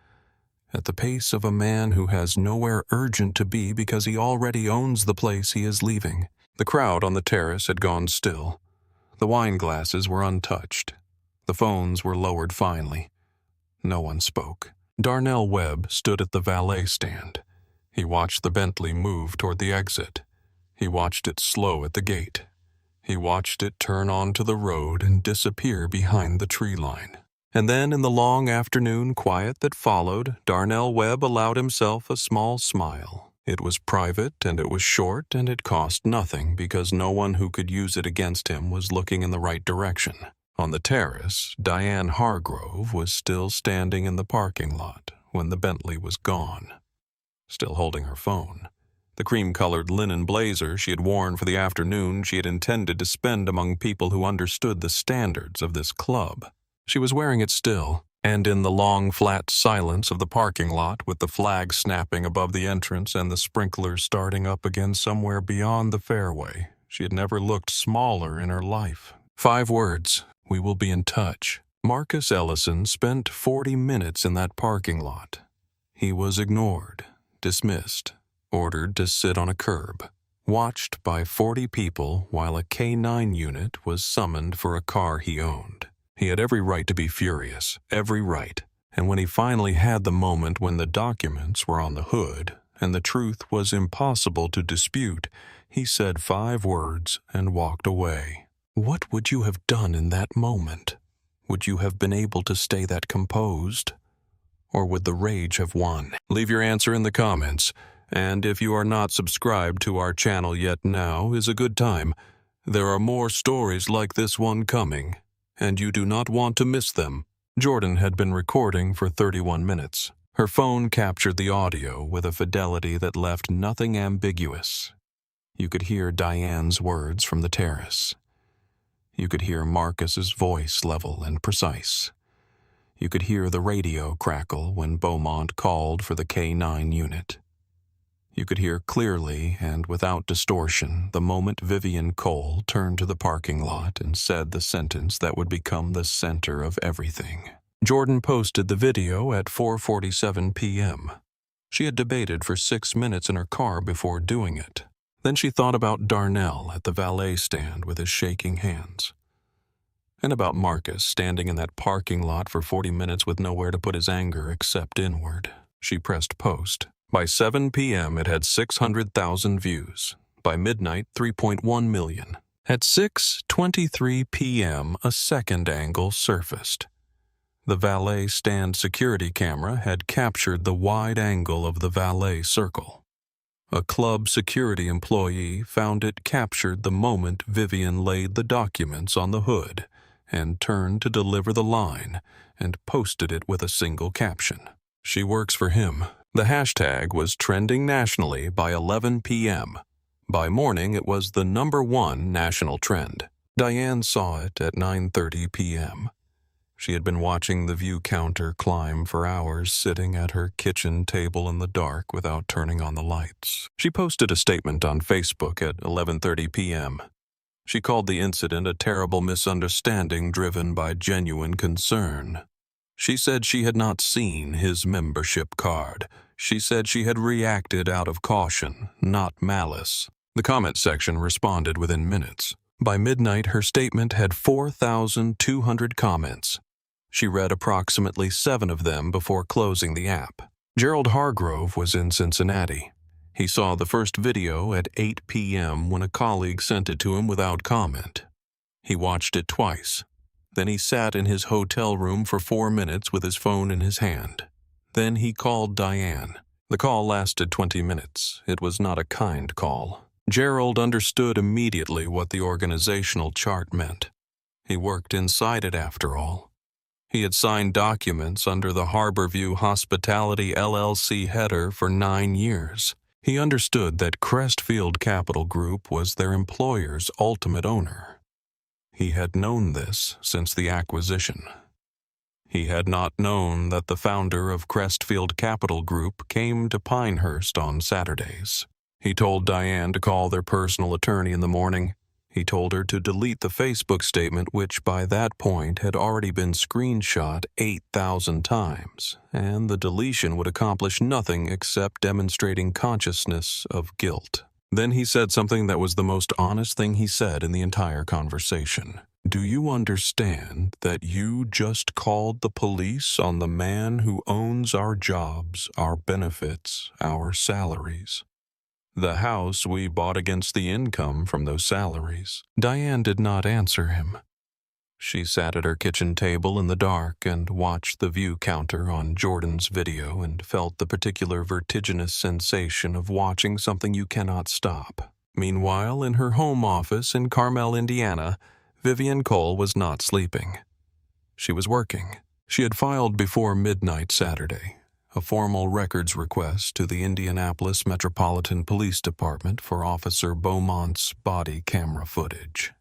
at the pace of a man who has nowhere urgent to be because he already owns the place he is leaving. The crowd on the terrace had gone still. The wine glasses were untouched. The phones were lowered finely. No one spoke. Darnell Webb stood at the valet stand. He watched the Bentley move toward the exit. He watched it slow at the gate. He watched it turn onto the road and disappear behind the tree line. And then in the long afternoon quiet that followed, Darnell Webb allowed himself a small smile. It was private and it was short and it cost nothing because no one who could use it against him was looking in the right direction. On the terrace, Diane Hargrove was still standing in the parking lot when the Bentley was gone, still holding her phone. The cream-colored linen blazer she had worn for the afternoon she had intended to spend among people who understood the standards of this club. She was wearing it still, and in the long, flat silence of the parking lot, with the flag snapping above the entrance and the sprinklers starting up again somewhere beyond the fairway, she had never looked smaller in her life. 5 words. We will be in touch. Marcus Ellison spent 40 minutes in that parking lot. He was ignored, dismissed, ordered to sit on a curb, watched by 40 people while a K-9 unit was summoned for a car he owned. He had every right to be furious, every right, and when he finally had the moment when the documents were on the hood and the truth was impossible to dispute, he said 5 words and walked away. What would you have done in that moment? Would you have been able to stay that composed? Or would the rage have won? Leave your answer in the comments, and if you are not subscribed to our channel yet, now is a good time. There are more stories like this one coming, and you do not want to miss them. Jordan had been recording for 31 minutes. Her phone captured the audio with a fidelity that left nothing ambiguous. You could hear Diane's words from the terrace. You could hear Marcus's voice level and precise. You could hear the radio crackle when Beaumont called for the K-9 unit. You could hear clearly and without distortion the moment Vivian Cole turned to the parking lot and said the sentence that would become the center of everything. Jordan posted the video at 4:47 p.m. She had debated for 6 minutes in her car before doing it. Then she thought about Darnell at the valet stand with his shaking hands, and about Marcus standing in that parking lot for 40 minutes with nowhere to put his anger except inward. She pressed post. By 7 p.m. it had 600,000 views. By midnight, 3.1 million. At 6:23 p.m., a second angle surfaced. The valet stand security camera had captured the wide angle of the valet circle. A club security employee found it captured the moment Vivian laid the documents on the hood and turned to deliver the line and posted it with a single caption. She works for him. The hashtag was trending nationally by 11 p.m. By morning, it was the #1 national trend. Diane saw it at 9:30 p.m. She had been watching the view counter climb for hours, sitting at her kitchen table in the dark without turning on the lights. She posted a statement on Facebook at 11:30 p.m. She called the incident a terrible misunderstanding driven by genuine concern. She said she had not seen his membership card. She said she had reacted out of caution, not malice. The comment section responded within minutes. By midnight, her statement had 4,200 comments. She read approximately 7 of them before closing the app. Gerald Hargrove was in Cincinnati. He saw the first video at 8 p.m. when a colleague sent it to him without comment. He watched it twice. Then he sat in his hotel room for 4 minutes with his phone in his hand. Then he called Diane. The call lasted 20 minutes. It was not a kind call. Gerald understood immediately what the organizational chart meant. He worked inside it after all. He had signed documents under the Harborview Hospitality LLC header for 9 years. He understood that Crestfield Capital Group was their employer's ultimate owner. He had known this since the acquisition. He had not known that the founder of Crestfield Capital Group came to Pinehurst on Saturdays. He told Diane to call their personal attorney in the morning. He told her to delete the Facebook statement, which by that point had already been screenshot 8,000 times, and the deletion would accomplish nothing except demonstrating consciousness of guilt. Then he said something that was the most honest thing he said in the entire conversation. "Do you understand that you just called the police on the man who owns our jobs, our benefits, our salaries? The house we bought against the income from those salaries." Diane did not answer him. She sat at her kitchen table in the dark and watched the view counter on Jordan's video and felt the particular vertiginous sensation of watching something you cannot stop. Meanwhile, in her home office in Carmel, Indiana, Vivian Cole was not sleeping. She was working. She had filed before midnight Saturday a formal records request to the Indianapolis Metropolitan Police Department for Officer Beaumont's body camera footage.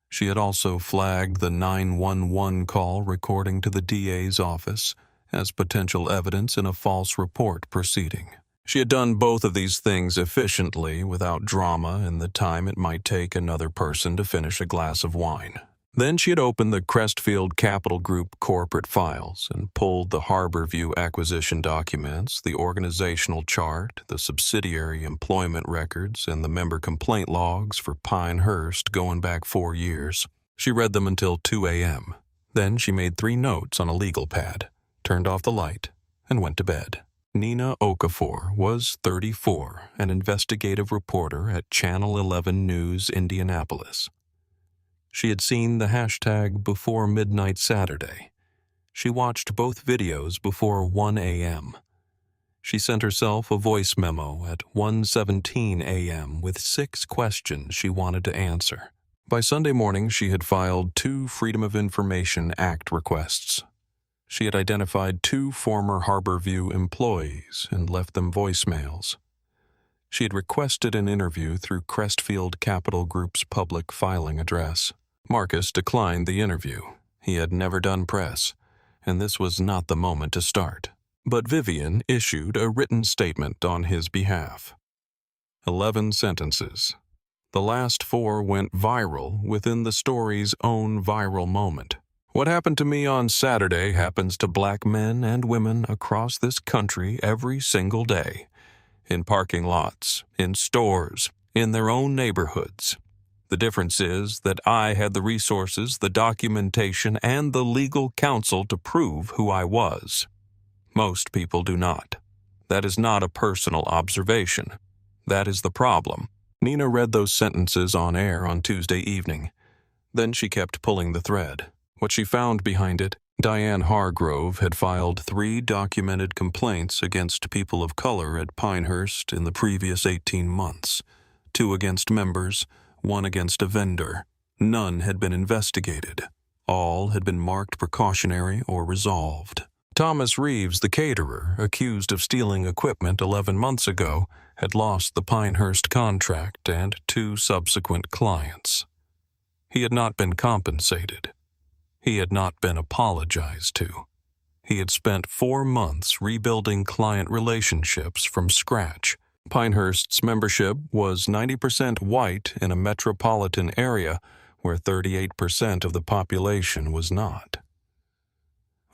She had also flagged the 911 call recording to the DA's office as potential evidence in a false report proceeding. She had done both of these things efficiently without drama in the time it might take another person to finish a glass of wine. Then she had opened the Crestfield Capital Group corporate files and pulled the Harborview acquisition documents, the organizational chart, the subsidiary employment records, and the member complaint logs for Pinehurst going back 4 years. She read them until 2 a.m. Then she made 3 notes on a legal pad, turned off the light, and went to bed. Nina Okafor was 34, an investigative reporter at Channel 11 News, Indianapolis. She had seen the hashtag before midnight Saturday. She watched both videos before 1 a.m. She sent herself a voice memo at 1:17 a.m. with 6 questions she wanted to answer. By Sunday morning, she had filed 2 Freedom of Information Act requests. She had identified 2 former Harborview employees and left them voicemails. She had requested an interview through Crestfield Capital Group's public filing address. Marcus declined the interview. He had never done press, and this was not the moment to start. But Vivian issued a written statement on his behalf. 11 sentences. The last 4 went viral within the story's own viral moment. What happened to me on Saturday happens to black men and women across this country every single day. In parking lots, in stores, in their own neighborhoods. The difference is that I had the resources, the documentation, and the legal counsel to prove who I was. Most people do not. That is not a personal observation. That is the problem. Nina read those sentences on air on Tuesday evening. Then she kept pulling the thread. What she found behind it, Diane Hargrove had filed 3 documented complaints against people of color at Pinehurst in the previous 18 months. 2 against members, 1 against a vendor. None had been investigated. All had been marked precautionary or resolved. Thomas Reeves, the caterer, accused of stealing equipment 11 months ago, had lost the Pinehurst contract and 2 subsequent clients. He had not been compensated. He had not been apologized to. He had spent 4 months rebuilding client relationships from scratch. Pinehurst's membership was 90% white in a metropolitan area where 38% of the population was not.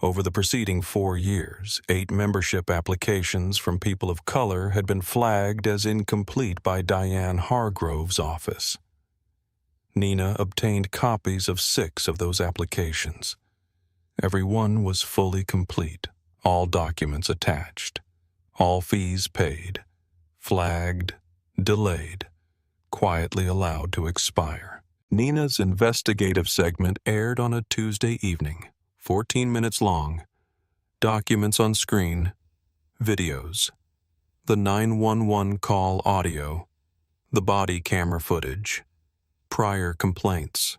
Over the preceding 4 years, 8 membership applications from people of color had been flagged as incomplete by Diane Hargrove's office. Nina obtained copies of 6 of those applications. Every one was fully complete, all documents attached, all fees paid, flagged, delayed, quietly allowed to expire. Nina's investigative segment aired on a Tuesday evening, 14 minutes long. Documents on screen, videos, the 911 call audio, the body camera footage, prior complaints,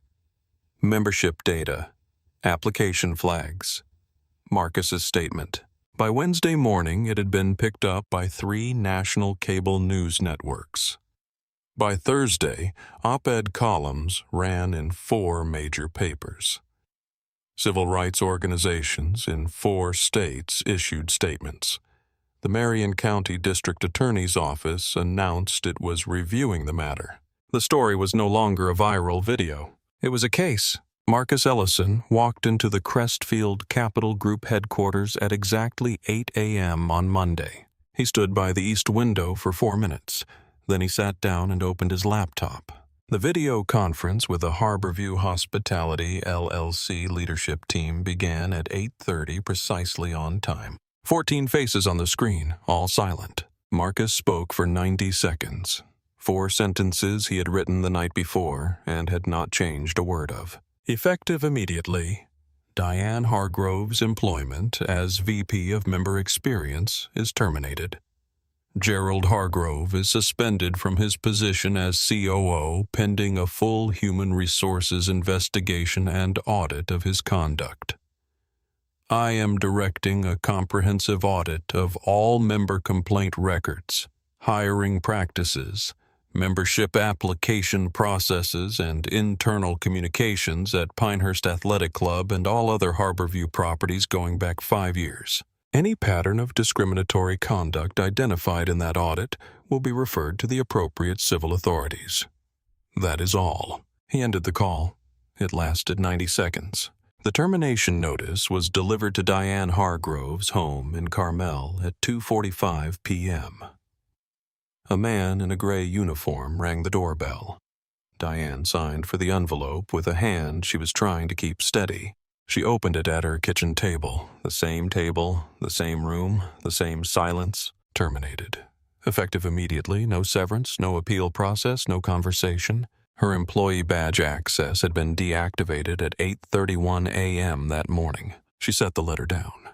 membership data, application flags, Marcus's statement. By Wednesday morning, it had been picked up by 3 national cable news networks. By Thursday, op-ed columns ran in 4 major papers. Civil rights organizations in 4 states issued statements. The Marion County District Attorney's Office announced it was reviewing the matter. The story was no longer a viral video. It was a case. Marcus Ellison walked into the Crestfield Capital Group headquarters at exactly 8 a.m. on Monday. He stood by the east window for 4 minutes. Then he sat down and opened his laptop. The video conference with the Harborview Hospitality LLC leadership team began at 8:30 precisely on time. 14 faces on the screen, all silent. Marcus spoke for 90 seconds. 4 sentences he had written the night before and had not changed a word of. Effective immediately, Diane Hargrove's employment as VP of Member Experience is terminated. Gerald Hargrove is suspended from his position as COO pending a full human resources investigation and audit of his conduct. I am directing a comprehensive audit of all member complaint records, hiring practices, membership application processes, and internal communications at Pinehurst Athletic Club and all other Harborview properties going back 5 years. Any pattern of discriminatory conduct identified in that audit will be referred to the appropriate civil authorities. That is all. He ended the call. It lasted 90 seconds. The termination notice was delivered to Diane Hargrove's home in Carmel at 2:45 p.m. A man in a gray uniform rang the doorbell. Diane signed for the envelope with a hand she was trying to keep steady. She opened it at her kitchen table. The same room, the same silence. Terminated. Effective immediately, no severance, no appeal process, no conversation. Her employee badge access had been deactivated at 8:31 a.m. that morning. She set the letter down.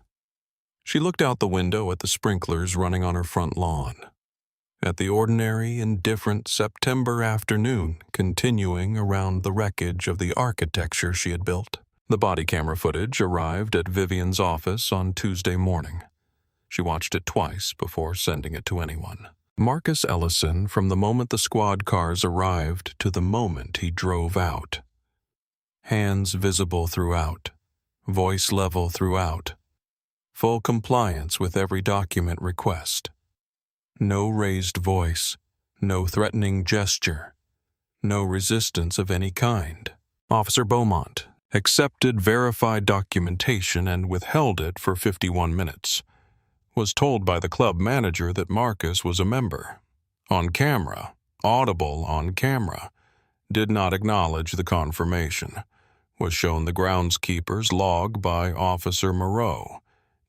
She looked out the window at the sprinklers running on her front lawn. At the ordinary, indifferent September afternoon continuing around the wreckage of the architecture she had built. The body camera footage arrived at Vivian's office on Tuesday morning. She watched it twice before sending it to anyone. Marcus Ellison from the moment the squad cars arrived to the moment he drove out. Hands visible throughout. Voice level throughout. Full compliance with every document request. No raised voice. No threatening gesture. No resistance of any kind. Officer Beaumont accepted verified documentation and withheld it for 51 minutes. Was told by the club manager that Marcus was a member. On camera, audible on camera. Did not acknowledge the confirmation. Was shown the groundskeeper's log by Officer Moreau.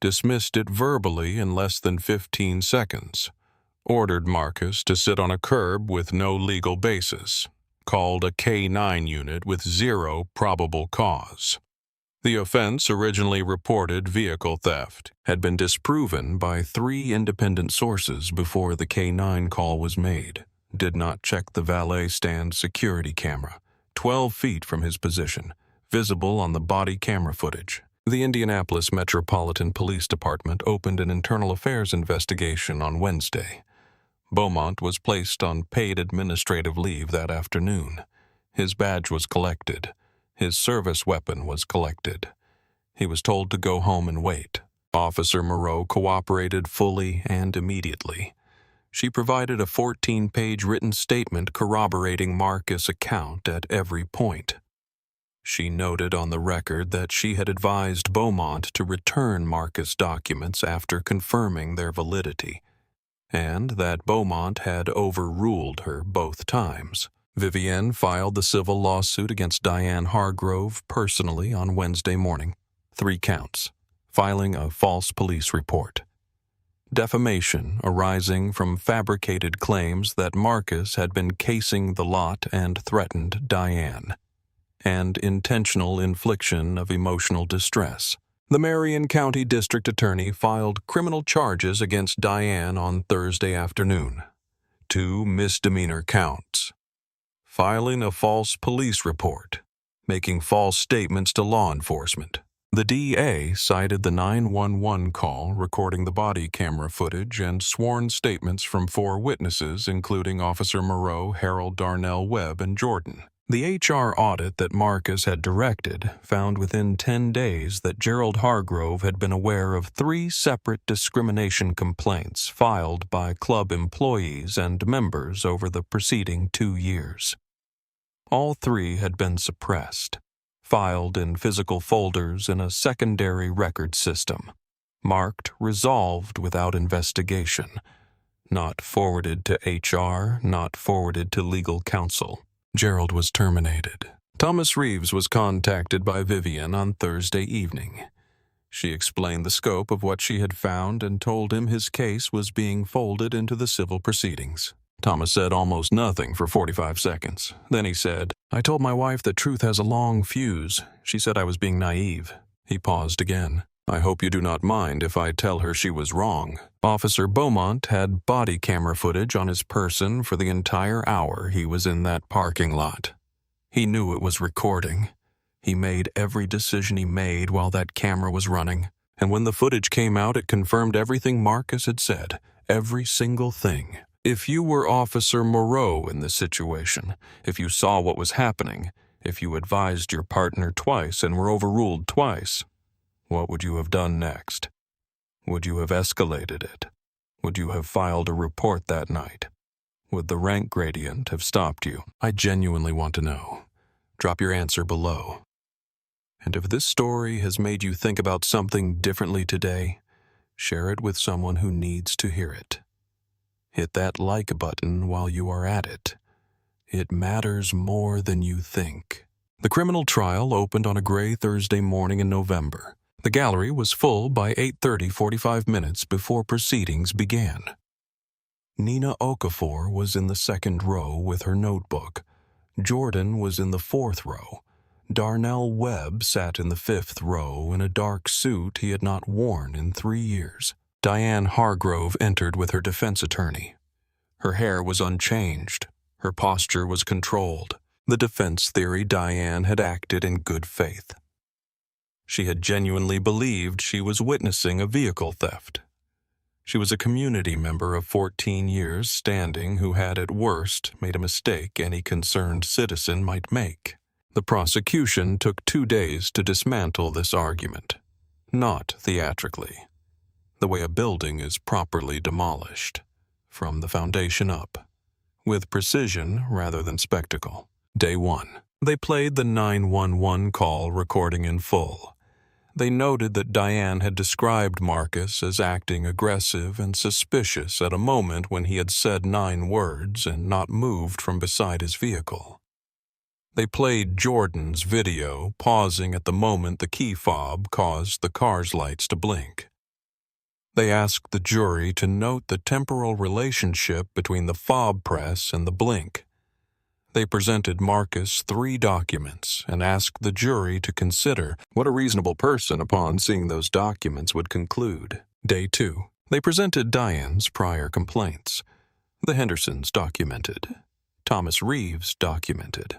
Dismissed it verbally in less than 15 seconds. Ordered Marcus to sit on a curb with no legal basis. Called a K-9 unit with 0 probable cause. The offense, originally reported vehicle theft, had been disproven by 3 independent sources before the K-9 call was made. Did not check the valet stand security camera, 12 feet from his position, visible on the body camera footage. The Indianapolis Metropolitan Police Department opened an internal affairs investigation on Wednesday. Beaumont was placed on paid administrative leave that afternoon. His badge was collected. His service weapon was collected. He was told to go home and wait. Officer Moreau cooperated fully and immediately. She provided a 14-page written statement corroborating Marcus' account at every point. She noted on the record that she had advised Beaumont to return Marcus' documents after confirming their validity, and that Beaumont had overruled her both times. Vivienne filed the civil lawsuit against Diane Hargrove personally on Wednesday morning. 3 counts. Filing a false police report. Defamation arising from fabricated claims that Marcus had been casing the lot and threatened Diane. And intentional infliction of emotional distress. The Marion County District Attorney filed criminal charges against Diane on Thursday afternoon. 2 misdemeanor counts. Filing a false police report. Making false statements to law enforcement. The DA cited the 911 call recording the body camera footage and sworn statements from 4 witnesses, including Officer Moreau, Harold, Darnell, Webb, and Jordan. The HR audit that Marcus had directed found within 10 days that Gerald Hargrove had been aware of 3 separate discrimination complaints filed by club employees and members over the preceding 2 years. All 3 had been suppressed, filed in physical folders in a secondary record system, marked resolved without investigation, not forwarded to HR, not forwarded to legal counsel. Gerald was terminated. Thomas Reeves was contacted by Vivienne on Thursday evening. She explained the scope of what she had found and told him his case was being folded into the civil proceedings. Thomas said almost nothing for 45 seconds. Then he said, "I told my wife that truth has a long fuse. She said I was being naive." He paused again. "I hope you do not mind if I tell her she was wrong." Officer Beaumont had body camera footage on his person for the entire hour he was in that parking lot. He knew it was recording. He made every decision he made while that camera was running. And when the footage came out, it confirmed everything Marcus had said. Every single thing. If you were Officer Moreau in this situation, if you saw what was happening, if you advised your partner twice and were overruled twice, what would you have done next? Would you have escalated it? Would you have filed a report that night? Would the rank gradient have stopped you? I genuinely want to know. Drop your answer below. And if this story has made you think about something differently today, share it with someone who needs to hear it. Hit that like button while you are at it. It matters more than you think. The criminal trial opened on a gray Thursday morning in November. The gallery was full by 8:30, 45 minutes before proceedings began. Nina Okafor was in the 2nd row with her notebook. Jordan was in the 4th row. Darnell Webb sat in the 5th row in a dark suit he had not worn in 3 years. Diane Hargrove entered with her defense attorney. Her hair was unchanged. Her posture was controlled. The defense theory Diane had acted in good faith. She had genuinely believed she was witnessing a vehicle theft. She was a community member of 14 years standing who had at worst made a mistake any concerned citizen might make. The prosecution took 2 days to dismantle this argument. Not theatrically. The way a building is properly demolished, from the foundation up, with precision rather than spectacle. Day 1. They played the 911 call recording in full. They noted that Diane had described Marcus as acting aggressive and suspicious at a moment when he had said 9 words and not moved from beside his vehicle. They played Jordan's video, pausing at the moment the key fob caused the car's lights to blink. They asked the jury to note the temporal relationship between the fob press and the blink. They presented Marcus 3 documents and asked the jury to consider what a reasonable person upon seeing those documents would conclude. Day 2. They presented Diane's prior complaints. The Hendersons documented. Thomas Reeves documented.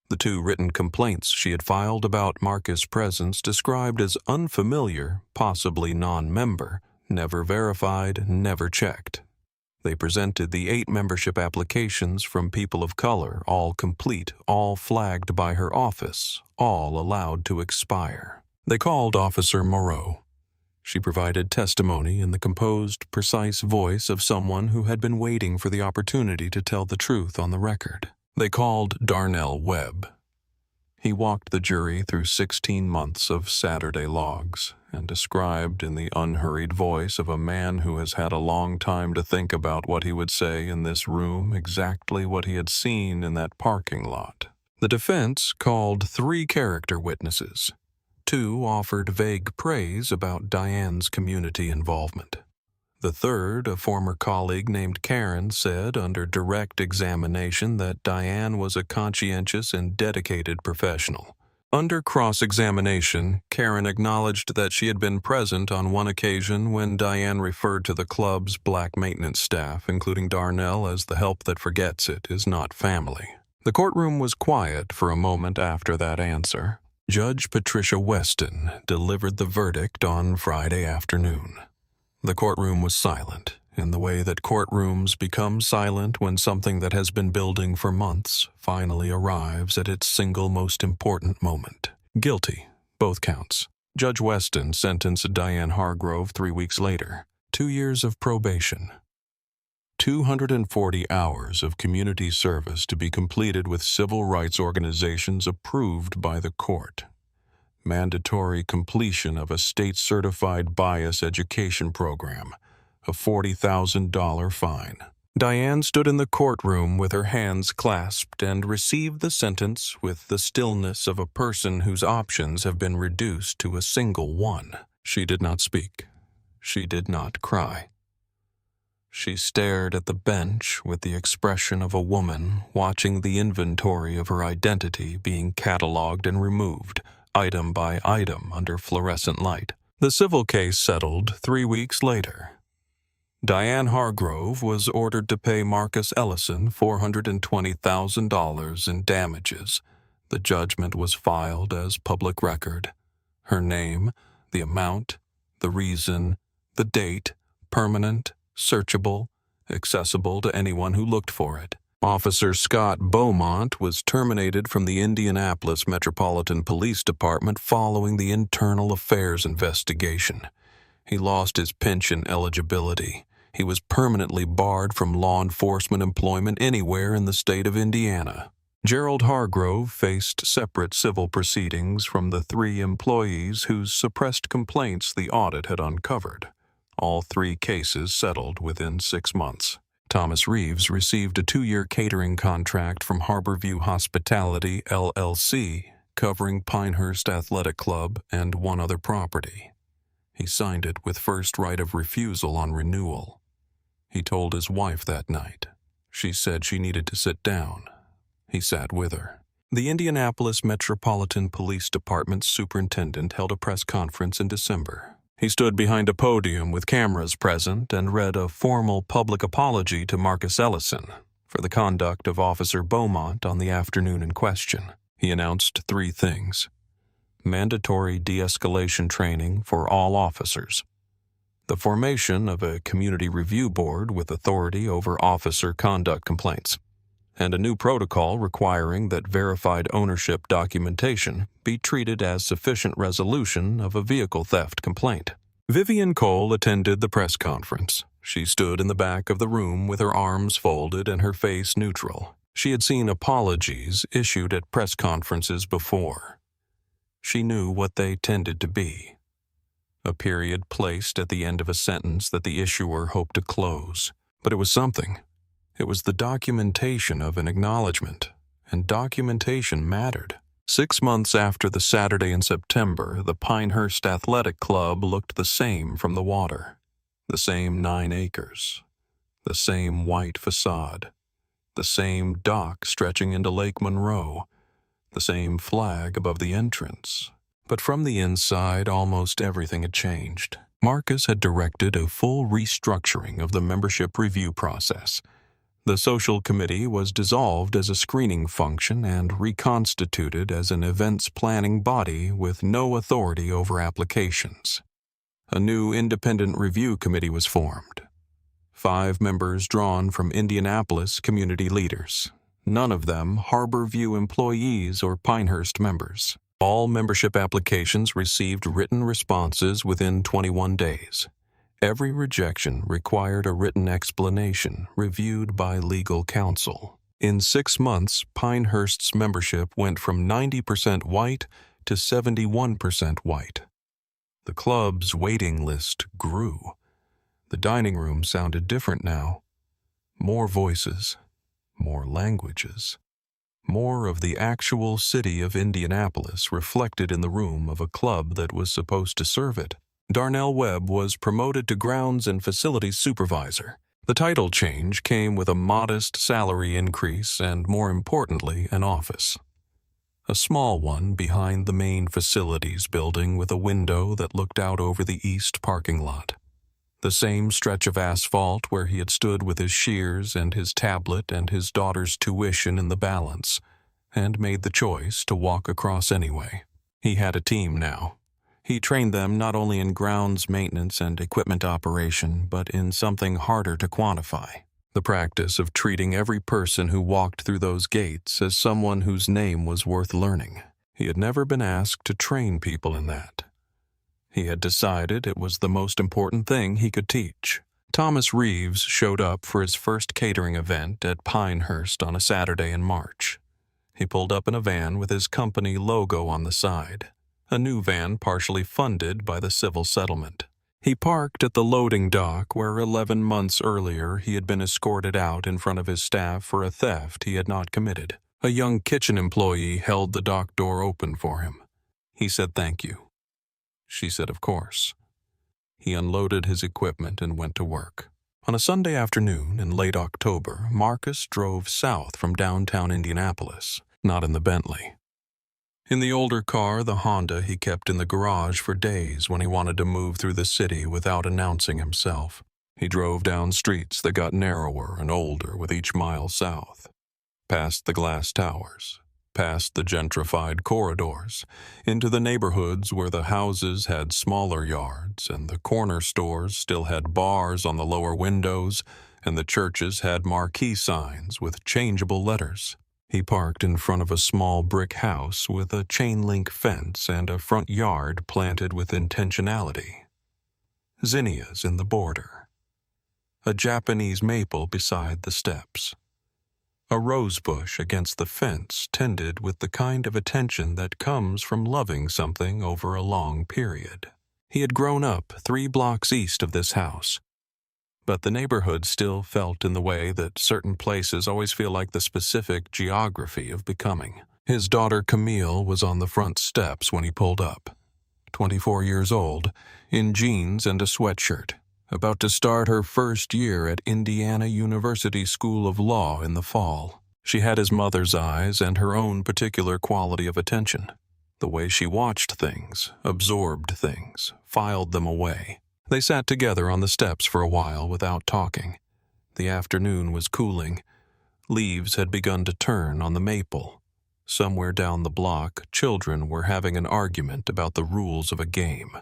The 2 written complaints she had filed about Marcus' presence described as unfamiliar, possibly non-member, never verified, never checked. They presented the 8 membership applications from people of color, all complete, all flagged by her office, all allowed to expire. They called Officer Moreau. She provided testimony in the composed, precise voice of someone who had been waiting for the opportunity to tell the truth on the record. They called Darnell Webb. He walked the jury through 16 months of Saturday logs and described in the unhurried voice of a man who has had a long time to think about what he would say in this room exactly what he had seen in that parking lot. The defense called 3 character witnesses. 2 offered vague praise about Diane's community involvement. The third, a former colleague named Karen, said under direct examination that Diane was a conscientious and dedicated professional. Under cross-examination, Karen acknowledged that she had been present on one occasion when Diane referred to the club's black maintenance staff, including Darnell, as the help that forgets it is not family. The courtroom was quiet for a moment after that answer. Judge Patricia Weston delivered the verdict on Friday afternoon. The courtroom was silent, in the way that courtrooms become silent when something that has been building for months finally arrives at its single most important moment. Guilty, both counts. Judge Weston sentenced Diane Hargrove 3 weeks later. 2 years of probation. 240 hours of community service to be completed with civil rights organizations approved by the court. Mandatory completion of a state-certified bias education program, a $40,000 fine. Diane stood in the courtroom with her hands clasped and received the sentence with the stillness of a person whose options have been reduced to a single one. She did not speak. She did not cry. She stared at the bench with the expression of a woman watching the inventory of her identity being cataloged and removed, item by item under fluorescent light. The civil case settled 3 weeks later. Diane Hargrove was ordered to pay Marcus Ellison $420,000 in damages. The judgment was filed as public record. Her name, the amount, the reason, the date, permanent, searchable, accessible to anyone who looked for it. Officer Scott Beaumont was terminated from the Indianapolis Metropolitan Police Department following the internal affairs investigation. He lost his pension eligibility. He was permanently barred from law enforcement employment anywhere in the state of Indiana. Gerald Hargrove faced separate civil proceedings from the 3 employees whose suppressed complaints the audit had uncovered. All 3 cases settled within 6 months. Thomas Reeves received a 2-year catering contract from Harborview Hospitality, LLC, covering Pinehurst Athletic Club and 1 other property. He signed it with first right of refusal on renewal. He told his wife that night. She said she needed to sit down. He sat with her. The Indianapolis Metropolitan Police Department superintendent held a press conference in December. He stood behind a podium with cameras present and read a formal public apology to Marcus Ellison for the conduct of Officer Beaumont on the afternoon in question. He announced 3 things: mandatory de-escalation training for all officers, the formation of a community review board with authority over officer conduct complaints, and a new protocol requiring that verified ownership documentation be treated as sufficient resolution of a vehicle theft complaint. Vivian Cole attended the press conference. She stood in the back of the room with her arms folded and her face neutral. She had seen apologies issued at press conferences before. She knew what they tended to be: a period placed at the end of a sentence that the issuer hoped to close. But it was something. It was the documentation of an acknowledgement, and documentation mattered. 6 months after the Saturday in September, the Pinehurst Athletic Club looked the same from the water. The same 9 acres. The same white facade. The same dock stretching into Lake Monroe. The same flag above the entrance. But from the inside, almost everything had changed. Marcus had directed a full restructuring of the membership review process. The social committee was dissolved as a screening function and reconstituted as an events planning body with no authority over applications. A new independent review committee was formed. 5 members drawn from Indianapolis community leaders, none of them Harborview employees or Pinehurst members. All membership applications received written responses within 21 days. Every rejection required a written explanation reviewed by legal counsel. In 6 months, Pinehurst's membership went from 90% white to 71% white. The club's waiting list grew. The dining room sounded different now. More voices, more languages, more of the actual city of Indianapolis reflected in the room of a club that was supposed to serve it. Darnell Webb was promoted to grounds and facilities supervisor. The title change came with a modest salary increase and, more importantly, an office. A small one behind the main facilities building with a window that looked out over the east parking lot. The same stretch of asphalt where he had stood with his shears and his tablet and his daughter's tuition in the balance, and made the choice to walk across anyway. He had a team now. He trained them not only in grounds maintenance and equipment operation, but in something harder to quantify. The practice of treating every person who walked through those gates as someone whose name was worth learning. He had never been asked to train people in that. He had decided it was the most important thing he could teach. Thomas Reeves showed up for his first catering event at Pinehurst on a Saturday in March. He pulled up in a van with his company logo on the side, a new van partially funded by the civil settlement. He parked at the loading dock where 11 months earlier he had been escorted out in front of his staff for a theft he had not committed. A young kitchen employee held the dock door open for him. He said thank you. She said of course. He unloaded his equipment and went to work. On a Sunday afternoon in late October, Marcus drove south from downtown Indianapolis, not in the Bentley. In the older car, the Honda he kept in the garage for days when he wanted to move through the city without announcing himself. He drove down streets that got narrower and older with each mile south, past the glass towers, past the gentrified corridors, into the neighborhoods where the houses had smaller yards and the corner stores still had bars on the lower windows and the churches had marquee signs with changeable letters. He parked in front of a small brick house with a chain-link fence and a front yard planted with intentionality. Zinnias in the border. A Japanese maple beside the steps. A rose bush against the fence tended with the kind of attention that comes from loving something over a long period. He had grown up 3 blocks east of this house, but the neighborhood still felt in the way that certain places always feel like the specific geography of becoming. His daughter Camille was on the front steps when he pulled up, 24 years old, in jeans and a sweatshirt, about to start her first year at Indiana University School of Law in the fall. She had his mother's eyes and her own particular quality of attention. The way she watched things, absorbed things, filed them away. They sat together on the steps for a while without talking. The afternoon was cooling. Leaves had begun to turn on the maple. Somewhere down the block, children were having an argument about the rules of a game.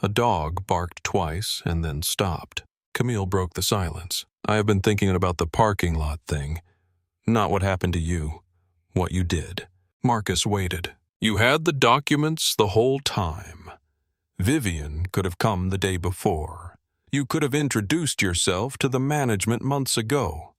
A dog barked twice and then stopped. Camille broke the silence. I have been thinking about the parking lot thing. Not what happened to you. What you did. Marcus waited. You had the documents the whole time. Vivian could have come the day before. You could have introduced yourself to the management months ago.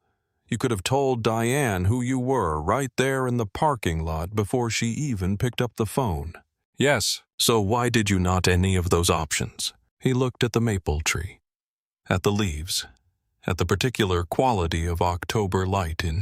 You could have told Diane who you were right there in the parking lot before she even picked up the phone. Yes, so why did you not any of those options? He looked at the maple tree, at the leaves, at the particular quality of October light in